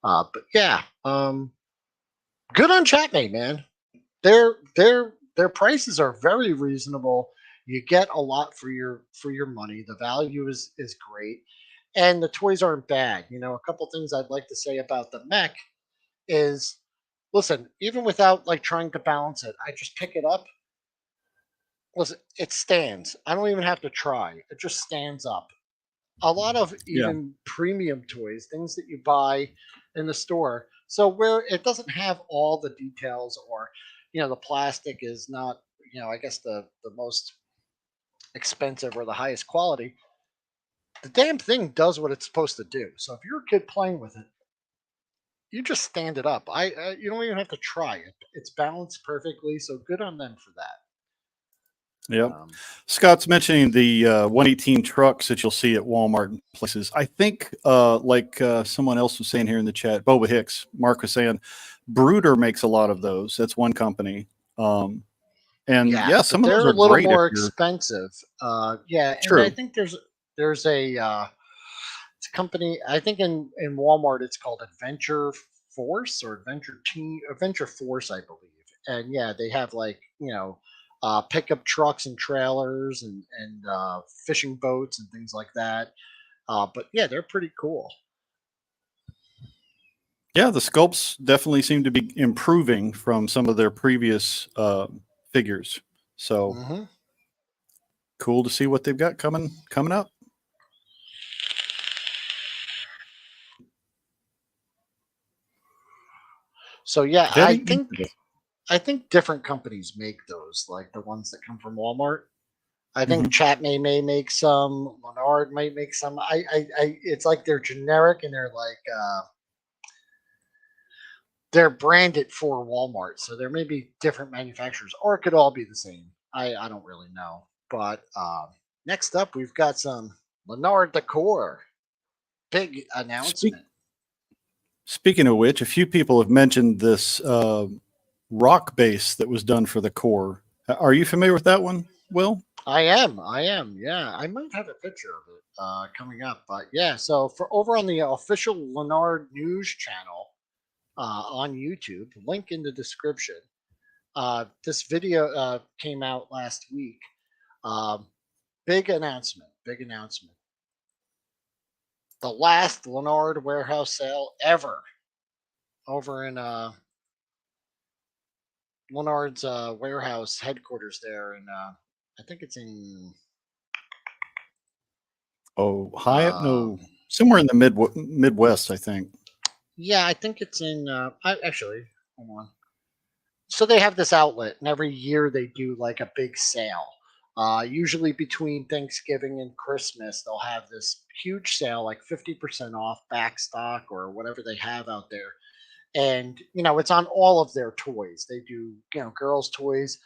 But yeah, good on Chatmate, man. Their prices are very reasonable. You get a lot for your money. The value is great, and the toys aren't bad. A couple things I'd like to say about the mech is, listen, even without like trying to balance it, I just pick it up. Listen, it stands. I don't even have to try. It just stands up. A lot of Yeah. even premium toys, things that you buy in the store, so where it doesn't have all the details, or the plastic is not, I guess the most expensive or the highest quality, the damn thing does what it's supposed to do. So if you're a kid playing with it, you just stand it up. You don't even have to try it. It's balanced perfectly. So good on them for that. Yep. Scott's mentioning the 118 trucks that you'll see at Walmart and places. I think, like someone else was saying here in the chat, Boba Hicks, Mark was saying, Brooder makes a lot of those. That's one company. And yeah, But some of those they're a are little great if more you're expensive. Yeah, and I true. think there's a it's a company. I think in Walmart it's called Adventure Force or Adventure Force, I believe. And yeah, they have like pickup trucks and trailers and fishing boats and things like that. But yeah, they're pretty cool. Yeah, the sculpts definitely seem to be improving from some of their previous figures. So Hmm. cool to see what they've got coming up. So yeah, Very interesting. I think different companies make those, like the ones that come from Walmart. I think Mhm. Chatmay may make some. Lanard might make some. It's like they're generic and they're like they're branded for Walmart, so there may be different manufacturers, or it could all be the same. I don't really know. But next up, we've got some Lanard decor. Big Speak, announcement. Speaking of which, a few people have mentioned this rock base that was done for the core. Are you familiar with that one, Will? I am. I am. Yeah, I might have a picture of it coming up. But yeah, so for over on the official Lanard News channel on YouTube, link in the description. This video came out last week. Um, big announcement. Big announcement. The last Lanard warehouse sale ever over in Lanard's warehouse headquarters there, and I think it's in Oh, Hyatt? No, um, somewhere in the Midwest, I think. yeah, I think it's in. Actually, hold on. So they have this outlet, and every year they do like a big sale. Usually between Thanksgiving and Christmas, they'll have this huge sale, like 50% off back stock or whatever they have out there. And, it's on all of their toys. They do, girls' toys,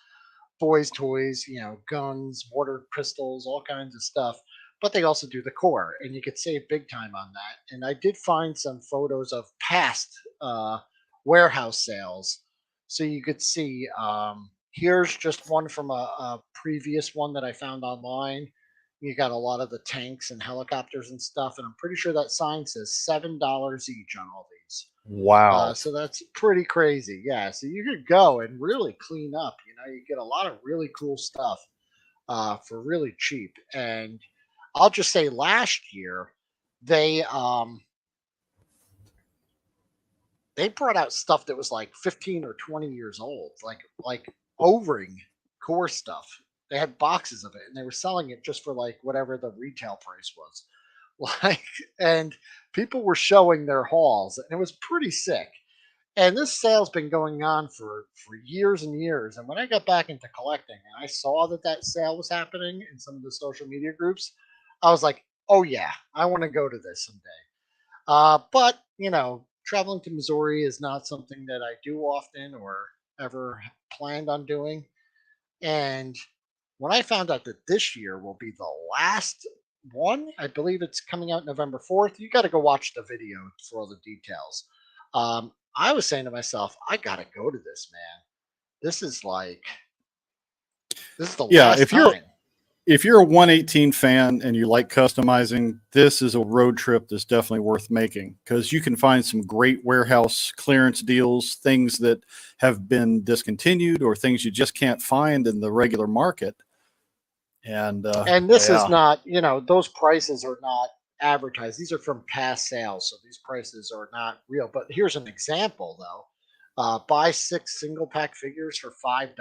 boys' toys, guns, water pistols, all kinds of stuff. But they also do the core, and you could save big time on that. And I did find some photos of past warehouse sales, so you could see. Here's just one from a previous one that I found online. You got a lot of the tanks and helicopters and stuff, and I'm pretty sure that sign says $7 each on all these. Wow. So that's pretty crazy. Yeah. So you could go and really clean up. You get a lot of really cool stuff for really cheap. And I'll just say last year they they brought out stuff that was like 15 or 20 years old, like O-ring core stuff. They had boxes of it and they were selling it just for like whatever the retail price was. Like, and people were showing their hauls and it was pretty sick. And this sale's been going on for years and years. And when I got back into collecting and I saw that sale was happening in some of the social media groups, I was like, oh yeah, I want to go to this someday. But traveling to Missouri is not something that I do often or ever planned on doing. And when I found out that this year will be the last one, I believe it's coming out November 4th. You got to go watch the video for all the details. I was saying to myself, I got to go to this, man. This is the Yeah, last time. if you're a 118 fan and you like customizing, this is a road trip that's definitely worth making because you can find some great warehouse clearance deals, things that have been discontinued or things you just can't find in the regular market. And And this is yeah, not, those prices are not advertised. These are from past sales, so these prices are not real. But here's an example, though. Buy 6 single pack figures for $5.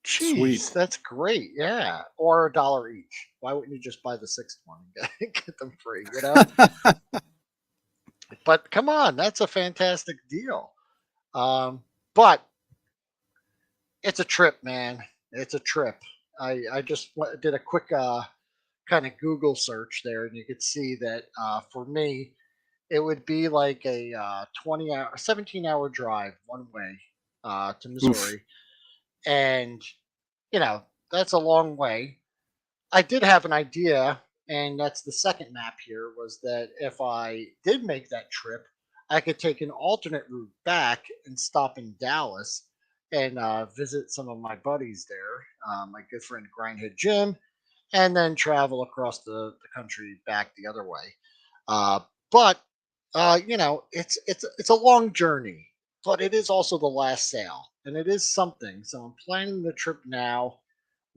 sweet. Jeez, that's great. Yeah, or $1 each. Why wouldn't you just buy the sixth one and get them free? But come on, that's a fantastic deal. But it's a trip, man. It's a trip. I just did a quick kind of Google search there, and you could see that for me, it would be like a 20-hour, 17-hour drive one way to Oof. Missouri, and you know that's a long way. I did have an idea, and that's the second map here. Was that if I did make that trip, I could take an alternate route back and stop in Dallas and visit some of my buddies there, my good friend Grindhead Jim, and then travel across the country back the other way. But it's a long journey, but it is also the last sale, and it is something. So I'm planning the trip now,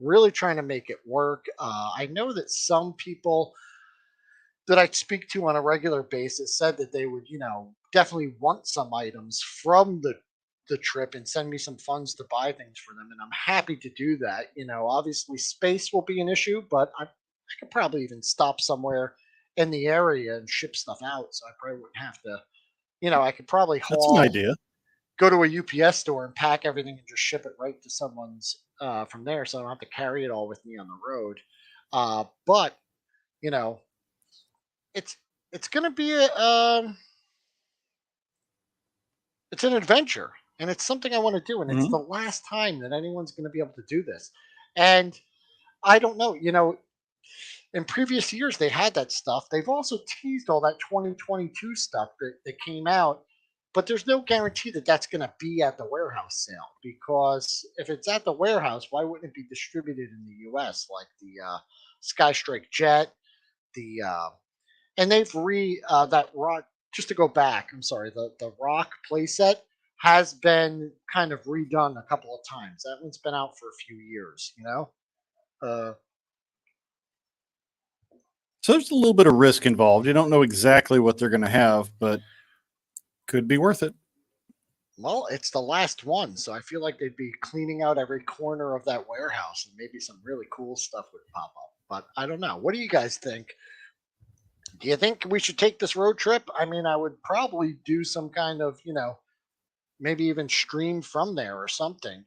really trying to make it work. I know that some people that I speak to on a regular basis said that they would, definitely want some items from the trip and send me some funds to buy things for them, and I'm happy to do that. Obviously space will be an issue, but I could probably even stop somewhere in the area and ship stuff out, so I probably wouldn't have to. I could probably That's an haul, idea. go to a UPS store and pack everything and just ship it right to someone's from there, so I don't have to carry it all with me on the road. But you know, it's it's going to be it's an adventure, and it's something I want to do, and it's Mhm. the last time that anyone's going to be able to do this. And I don't know, in previous years they had that stuff. They've also teased all that 2022 stuff that came out, but there's no guarantee that that's going to be at the warehouse sale, because if it's at the warehouse, why wouldn't it be distributed in the US, like the Skystrike jet, the and they've that rock, just to go back, I'm sorry, the rock playset has been kind of redone a couple of times. That one's been out for a few years. uh So there's a little bit of risk involved. You don't know exactly what they're going to have, but could be worth it. well, it's the last one, so I feel like they'd be cleaning out every corner of that warehouse, and maybe some really cool stuff would pop up. But I don't know, what do you guys think? Do you think we should take this road trip? I mean, I would probably do some kind of maybe even stream from there or something.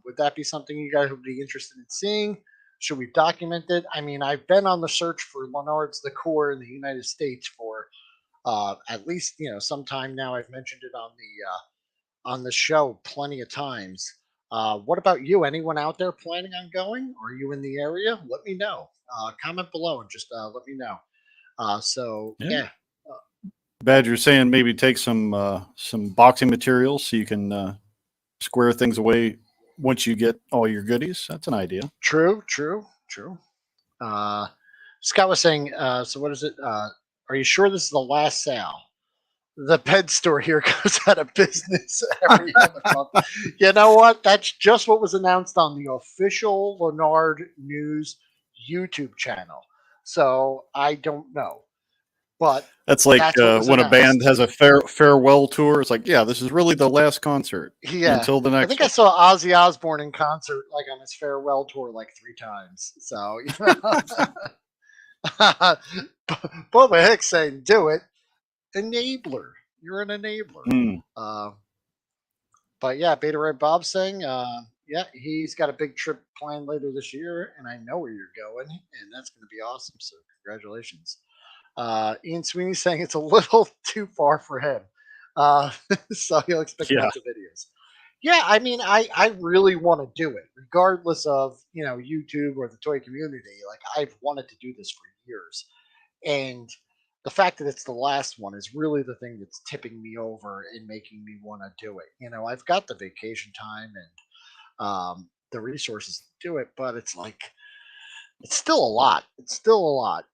Would that be something you guys would be interested in seeing? Should we document it? I mean, I've been on the search for LANARD's the core in the United States for at least some time now. I've mentioned it on the show plenty of times. What about you? Anyone out there planning on going? Are you in the area? Let me know. Comment below and just let me know. So Yeah. yeah, Badger's saying maybe take some boxing materials so you can square things away once you get all your goodies. That's an idea. true, true, true. Uh, Scott was saying, so what is it? Are you sure this is the last sale? The pet store here goes out of business every other month. You know what? That's just what was announced on the official LANARD News YouTube channel. So I don't know, but That's like that's what was when a band announced. has a farewell tour. It's like, yeah, this is really the last concert Yeah, until the I next think I one. saw Ozzy Osbourne in concert, like on his farewell tour, like 3 times. So Boba Hicks saying, "Do it." Enabler. You're an enabler. Mm, Uh, but yeah, Beta Red Bob saying, yeah, he's got a big trip planned later this year, and I know where you're going, and that's going to be awesome. So congratulations. Ian Sweeney saying it's a little too far for him, uh, so he'll expect yeah, lots of videos. Yeah, I mean, I really want to do it, regardless of YouTube or the toy community. Like I've wanted to do this for years, and the fact that it's the last one is really the thing that's tipping me over and making me want to do it. I've got the vacation time and the resources to do it, but it's like it's still a lot. It's still a lot,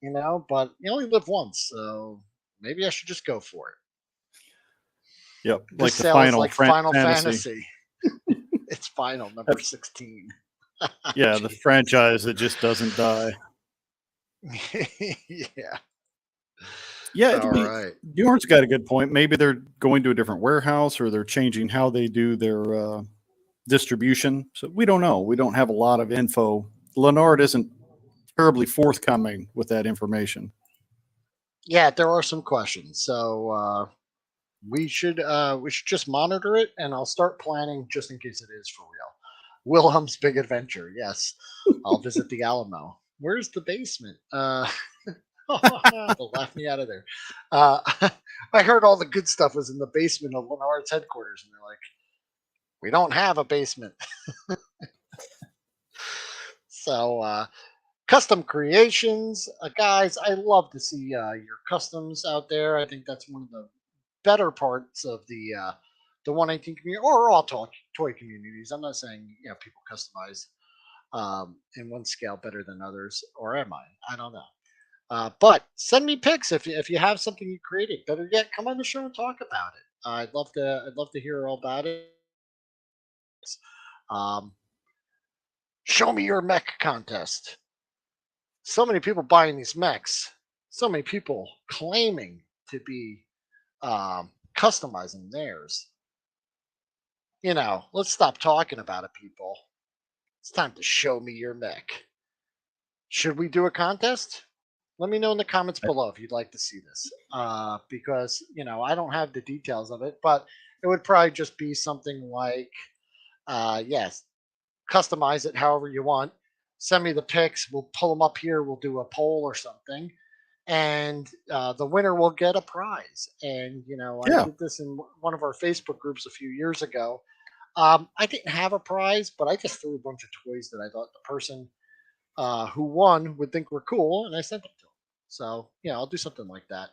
But you only live once, so maybe I should just go for it. yep. This Like the sale is final like Final fantasy. Fantasy. It's final number That's 16. yeah, the Jesus. franchise that just doesn't die. Yeah. Yeah, it'll All be. right. Bjorn's got a good point. Maybe they're going to a different warehouse or they're changing how they do their distribution. So we don't know. We don't have a lot of info. Leonard isn't terribly forthcoming with that information. Yeah, there are some questions. So we should just monitor it, and I'll start planning just in case it is for real. Wilhelm's Big Adventure. Yes, I'll visit the Alamo. Where's the basement? They'll laugh me out of there. Uh, I heard all the good stuff was in the basement of Lenard's headquarters, and they're like, "We don't have a basement." So custom creations, guys. I love to see your customs out there. I think that's one of the better parts of the 119 community or all toy communities. I'm not saying people customize in one scale better than others, or am I? I don't know. But send me pics if you have something you created. Better yet, come on the show and talk about it. I'd love to hear all about it. Um, Show me your mech contest. So many people buying these mechs. So many people claiming to be customizing theirs. Let's stop talking about it, people. It's time to show me your mech. Should we do a contest? Let me know in the comments below if you'd like to see this. Because, I don't have the details of it, but it would probably just be something like, yes, customize it however you want. Send me the pics. We'll pull them up here. We'll do a poll or something. And the winner will get a prize. And, I Yeah, did this in one of our Facebook groups a few years ago. I didn't have a prize, but I just threw a bunch of toys that I thought the person who won would think were cool, and I sent them to them. So yeah, I'll do something like that.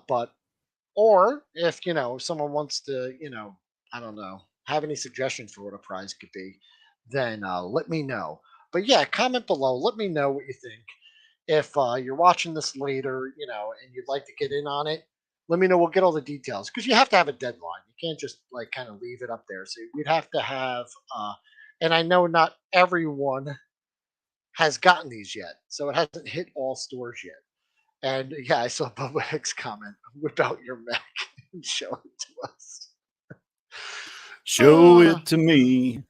But or if someone wants to, I don't know, have any suggestions for what a prize could be, then let me know. But yeah, comment below. Let me know what you think. If you're watching this later, and you'd like to get in on it, let me know. We'll get all the details because you have to have a deadline. You can't just like kind of leave it up there. So we'd have to have, and I know not everyone has gotten these yet, so it hasn't hit all stores yet. And yeah, I saw Bubba Hicks comment, "Whip out your Mac and show it to us." show it to me.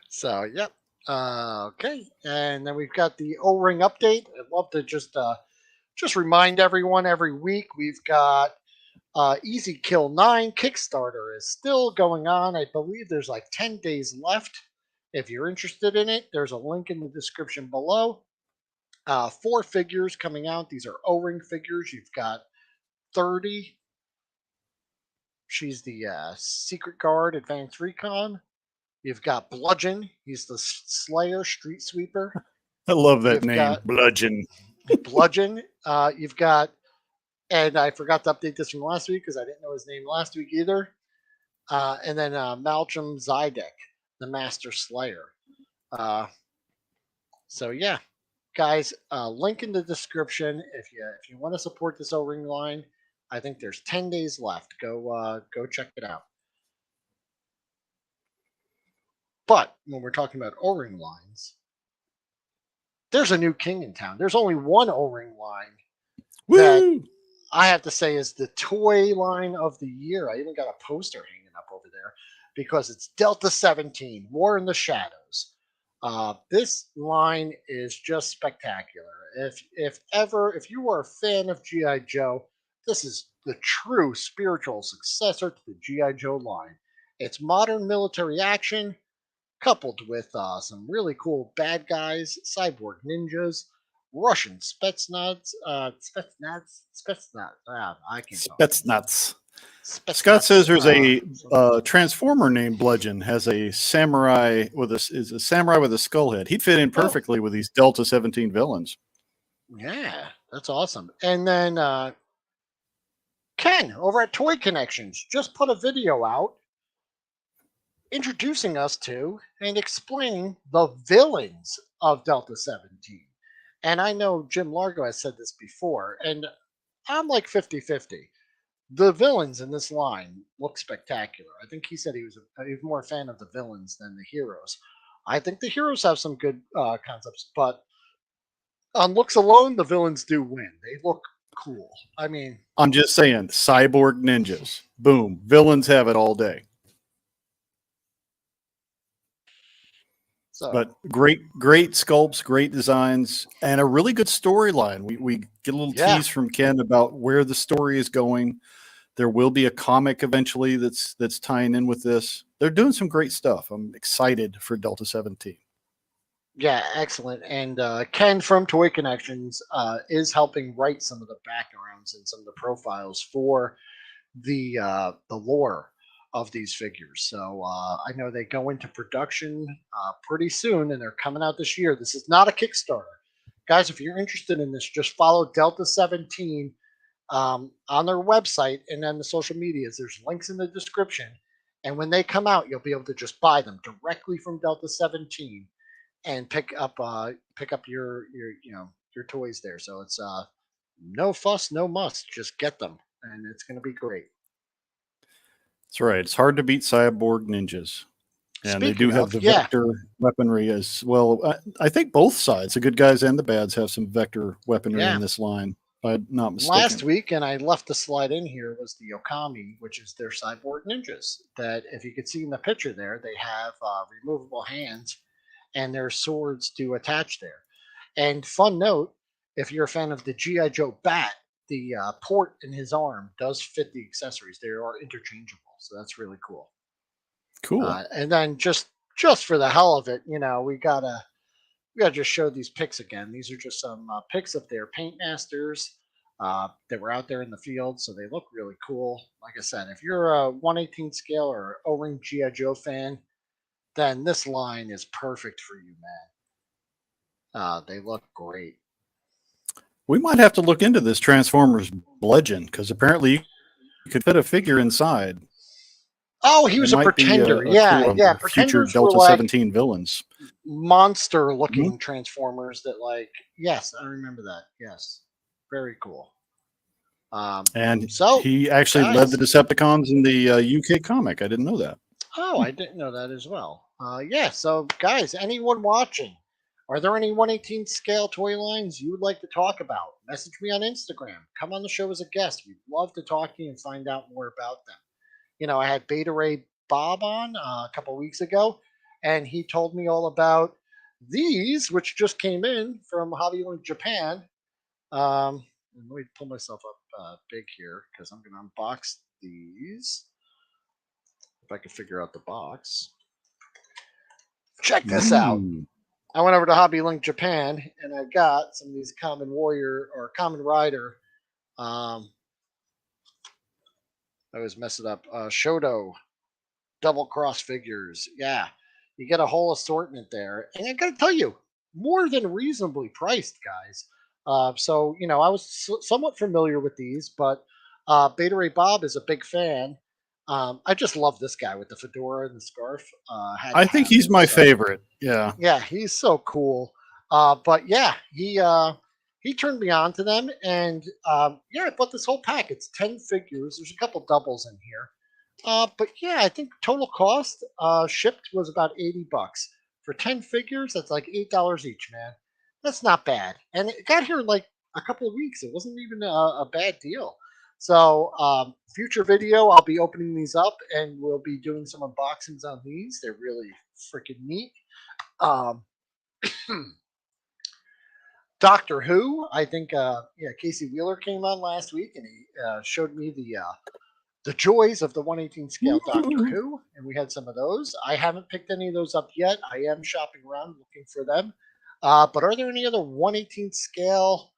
So yep. Okay, and then we've got the O-ring update. I'd love to just remind everyone every week we've got Easy Kill 9 Kickstarter is still going on. I believe there's like 10 days left. If you're interested in it, there's a link in the description below. 4 figures coming out. These are O-ring figures. You've got 30. She's the Secret Guard Advanced Recon. You've got Bludgeon. He's the Slayer Street Sweeper. I love that You've name, got Bludgeon. Bludgeon. You've got, and I forgot to update this from last week because I didn't know his name last week either. And then Malcolm Zydek, the Master Slayer. So yeah, guys, link in the description if you want to support this O-ring line. I think there's 10 days left. Go check it out. But when we're talking about O-ring lines, there's a new king in town. There's only one O-ring line that I have to say is the toy line of the year. I even got a poster hanging up over there because it's Delta 17, War in the Shadows. This line is just spectacular. If you are a fan of G.I. Joe, this is the true spiritual successor to the G.I. Joe line. It's modern military action coupled with some really cool bad guys, cyborg ninjas, Russian Spetsnaz. I can't talk. Spetsnaz. Scott says there's a transformer named Bludgeon has a samurai with a skull head. He'd fit in perfectly with these Delta 17 villains. Yeah, that's awesome. And then Ken over at Toy Connections just put a video out introducing us to and explaining the villains of Delta 17. And I know Jim Largo has said this before, and I'm like 50-50. The villains in this line look spectacular. I think he said he was more a fan of the villains than the heroes. I think the heroes have some good concepts, but on looks alone, the villains do win. They look cool. I mean, I'm just saying, cyborg ninjas. Boom. Villains have it all day. So, but great sculpts, great designs, and a really good storyline. We get a little tease from Ken about where the story is going. There will be a comic eventually that's tying in with this. They're doing some great stuff. I'm excited for Delta 17. Yeah, excellent. And Ken from Toy Connections is helping write some of the backgrounds and some of the profiles for the lore of these figures. So I know they go into production pretty soon, and they're coming out this year. This is not a Kickstarter. Guys, if you're interested in this, just follow Delta 17 on their website and then the social medias. There's links in the description. And when they come out, you'll be able to just buy them directly from Delta 17 and pick up your toys there. So it's no fuss, no muss. Just get them, and it's going to be great. That's right. It's hard to beat cyborg ninjas. And they do have the vector weaponry as well. I think both sides, the good guys and the bads, have some vector weaponry in this line, if I'm not mistaken. Last week, and I left the slide in here, was the Okami, which is their cyborg ninjas. That, if you could see in the picture there, they have removable hands, and their swords do attach there. And fun note, if you're a fan of the G.I. Joe Bat, the port in his arm does fit the accessories. They are interchangeable, so that's really cool. Cool. And then just for the hell of it, we gotta just show these pics again. These are just some pics of their paint masters that were out there in the field, so they look really cool. Like I said, if you're a 1/18 scale or O-ring G.I. Joe fan, then this line is perfect for you, man. They look great. We might have to look into this Transformers Bludgeon, because apparently you could fit a figure inside. Oh, he was a pretender. Yeah. Future Pretenders Delta were 17 villains. Monster-looking Transformers that, yes, I remember that. Yes. Very cool. And he actually led the Decepticons in the UK comic. I didn't know that. Oh, I didn't know that as well. So guys, anyone watching, are there any 1/18 scale toy lines you would like to talk about? Message me on Instagram. Come on the show as a guest. We'd love to talk to you and find out more about them. I had Beta Ray Bob on a couple weeks ago, and he told me all about these, which just came in from Hobby Link Japan. Let me pull myself up. big here because I'm going to unbox these. If I can figure out the box. Check this out. I went over to Hobby Link Japan and I got some of these Common Warrior or Common Rider. I always mess it up. Shoto double cross figures. Yeah, you get a whole assortment there, and I got to tell you, more than reasonably priced, guys. So you know, I was somewhat familiar with these, but Beta Ray Bob is a big fan. I just love this guy with the fedora and the scarf. I think he's my favorite. Yeah. Yeah, he's so cool. But yeah, he turned me on to them, and yeah, I bought this whole pack. It's 10 figures. There's a couple doubles in here. But yeah, I think total cost shipped was about $80 for 10 figures. That's like $8 each, man. That's not bad, and it got here in like a couple of weeks. It wasn't even a bad deal. So future video, I'll be opening these up, and we'll be doing some unboxings on these. They're really freaking neat. Doctor Who, I think, yeah, Casey Wheeler came on last week, and he showed me the joys of the 1/18 scale Doctor Who, and we had some of those. I haven't picked any of those up yet. I am shopping around looking for them. But are there any other 1/18 scale?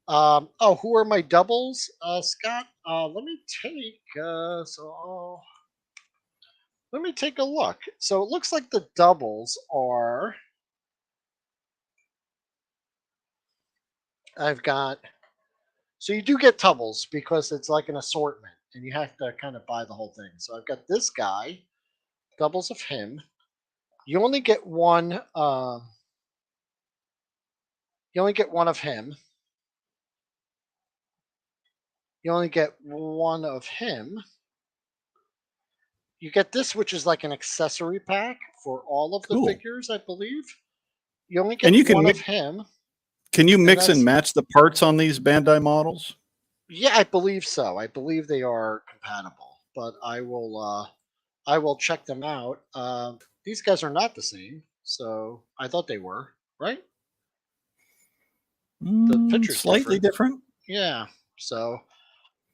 Oh, who are my doubles, Scott? Let me take let me take a look. So it looks like the doubles are. I've got. So you do get doubles because it's like an assortment, and you have to kind of buy the whole thing. So I've got this guy, doubles of him. You only get one. You only get one of him. You only get one of him. You get this, which is like an accessory pack for all of the figures, I believe. You only get one of him. Can you mix and match the parts on these Bandai models? Yeah, I believe so. I believe they are compatible, but I will check them out. These guys are not the same, so I thought they were, right? The picture's slightly different. Yeah. So,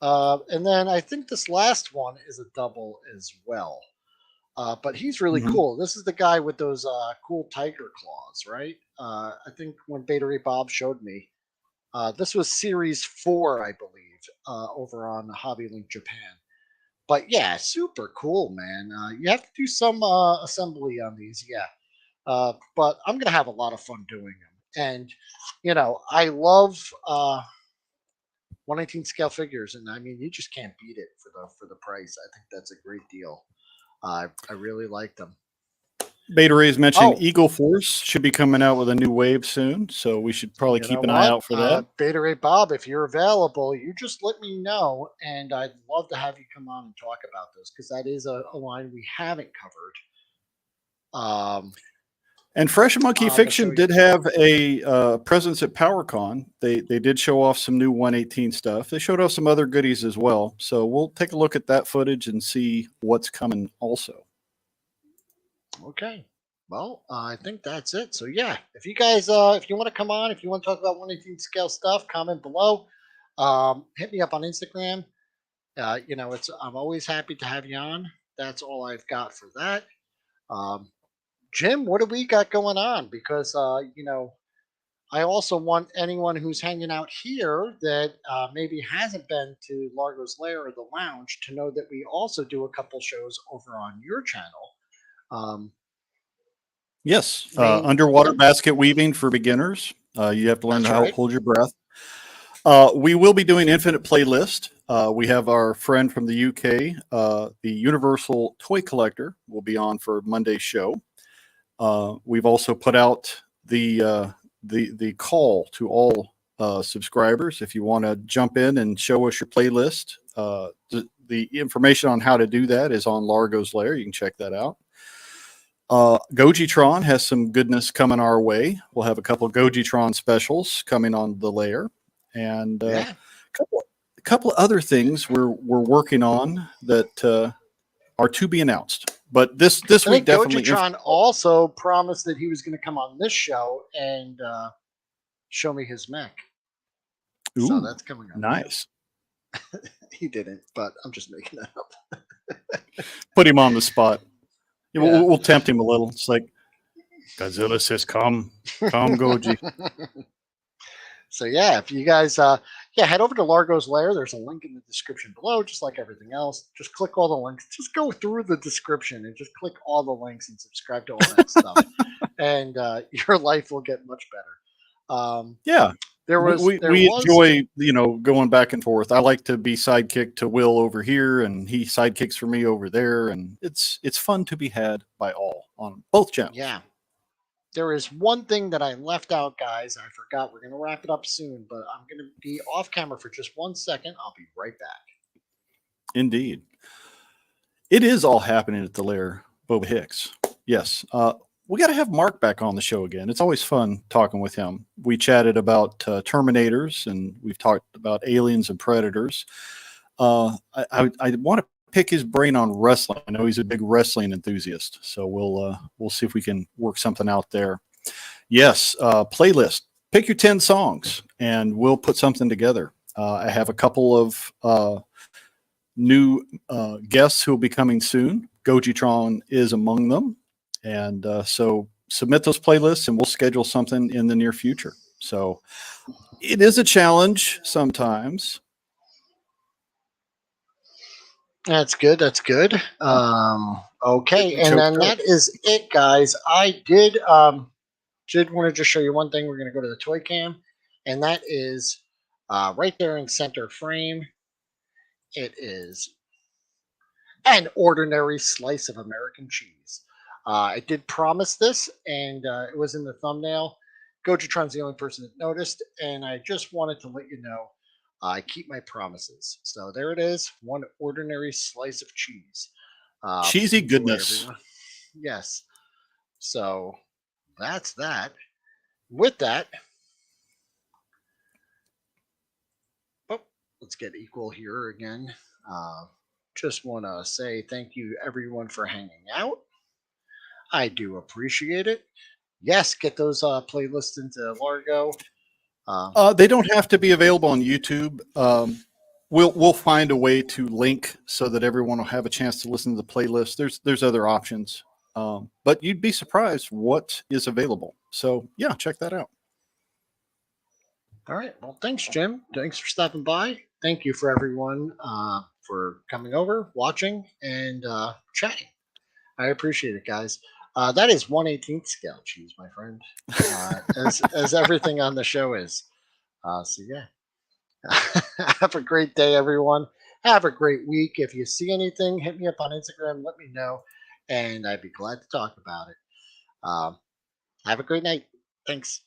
and then I think this last one is a double as well. But he's really cool. This is the guy with those cool tiger claws, right? I think when Beta Ray Bob showed me, this was Series 4, I believe, over on Hobby Link Japan. But yeah, super cool, man. You have to do some assembly on these, yeah. But I'm gonna have a lot of fun doing them. And you know, I love 1/18 scale figures, and I mean, you just can't beat it for the price. I think that's a great deal. I really like them. Beta Ray's mentioned Eagle Force should be coming out with a new wave soon, so we should probably keep an eye out for that. Beta Ray Bob, if you're available, you just let me know, and I'd love to have you come on and talk about this because that is a line we haven't covered. And Fresh Monkey Fiction did have a presence at PowerCon. They did show off some new 1/18 stuff. They showed off some other goodies as well. So we'll take a look at that footage and see what's coming also. Okay. Well, I think that's it. So yeah, if you guys, if you want to come on, if you want to talk about 1/18 scale stuff, comment below. Hit me up on Instagram. You know, I'm always happy to have you on. That's all I've got for that. Jim, what do we got going on? Because you know, I also want anyone who's hanging out here that maybe hasn't been to LARGO'S Lair or the Lounge to know that we also do a couple shows over on your channel. Yes, underwater basket weaving for beginners. You have to learn how to hold your breath. We will be doing Infinite Playlist. We have our friend from the UK, the Universal Toy Collector, will be on for Monday's show. We've also put out the call to all subscribers. If you want to jump in and show us your playlist, the information on how to do that is on LARGO'S Lair. You can check that out. GOJITRON has some goodness coming our way. We'll have a couple of GOJITRON specials coming on the Lair, and a couple other things we're working on that are to be announced. But this week definitely. GOJITRON also promised that he was going to come on this show and show me his mech. Ooh, so that's coming up. Nice. He didn't, but I'm just making that up. Put him on the spot. Yeah, Yeah. we'll tempt him a little. It's like Godzilla says, "Come, come, Goji." So yeah, if you guys head over to Largo's Lair. There's a link in the description below, just like everything else. Just click all the links. Just go through the description and just click all the links and subscribe to all that stuff, and your life will get much better. Yeah, There was we enjoy going back and forth. I like to be sidekick to Will over here, and he sidekicks for me over there, and it's fun to be had by all on both channels. Yeah. There is one thing that I left out, guys. I forgot. We're going to wrap it up soon, but I'm going to be off camera for just 1 second. I'll be right back. Indeed. It is all happening at the Lair, Boba Hicks. Yes. We got to have Mark back on the show again. It's always fun talking with him. We chatted about Terminators, and we've talked about Aliens and Predators. I want to pick his brain on wrestling. I know he's a big wrestling enthusiast, so we'll see if we can work something out there. Yes, playlist. Pick your 10 songs, and we'll put something together. I have a couple of new guests who will be coming soon. Gojitron is among them, and so submit those playlists, and we'll schedule something in the near future. So it is a challenge sometimes. That's good. That's good. Okay, and then that is it, guys. I did want to just show you one thing. We're going to go to the toy cam, and that is right there in center frame. It is an ordinary slice of American cheese. I did promise this, and it was in the thumbnail. Gojitron's the only person that noticed, and I just wanted to let you know I keep my promises. So there it is, one ordinary slice of cheese. Cheesy goodness. Everyone. Yes. So that's that. With that, let's get equal here again. Just want to say thank you, everyone, for hanging out. I do appreciate it. Yes, get those playlists into Largo. They don't have to be available on YouTube. We'll find a way to link so that everyone will have a chance to listen to the playlist. There's other options, but you'd be surprised what is available. So yeah, check that out. All right. Well, thanks, Jim. Thanks for stopping by. Thank you for everyone for coming over, watching, and chatting. I appreciate it, guys. That is 1/18 scale cheese, my friend, as everything on the show is. So yeah. Have a great day, everyone. Have a great week. If you see anything, hit me up on Instagram. Let me know, and I'd be glad to talk about it. Have a great night. Thanks.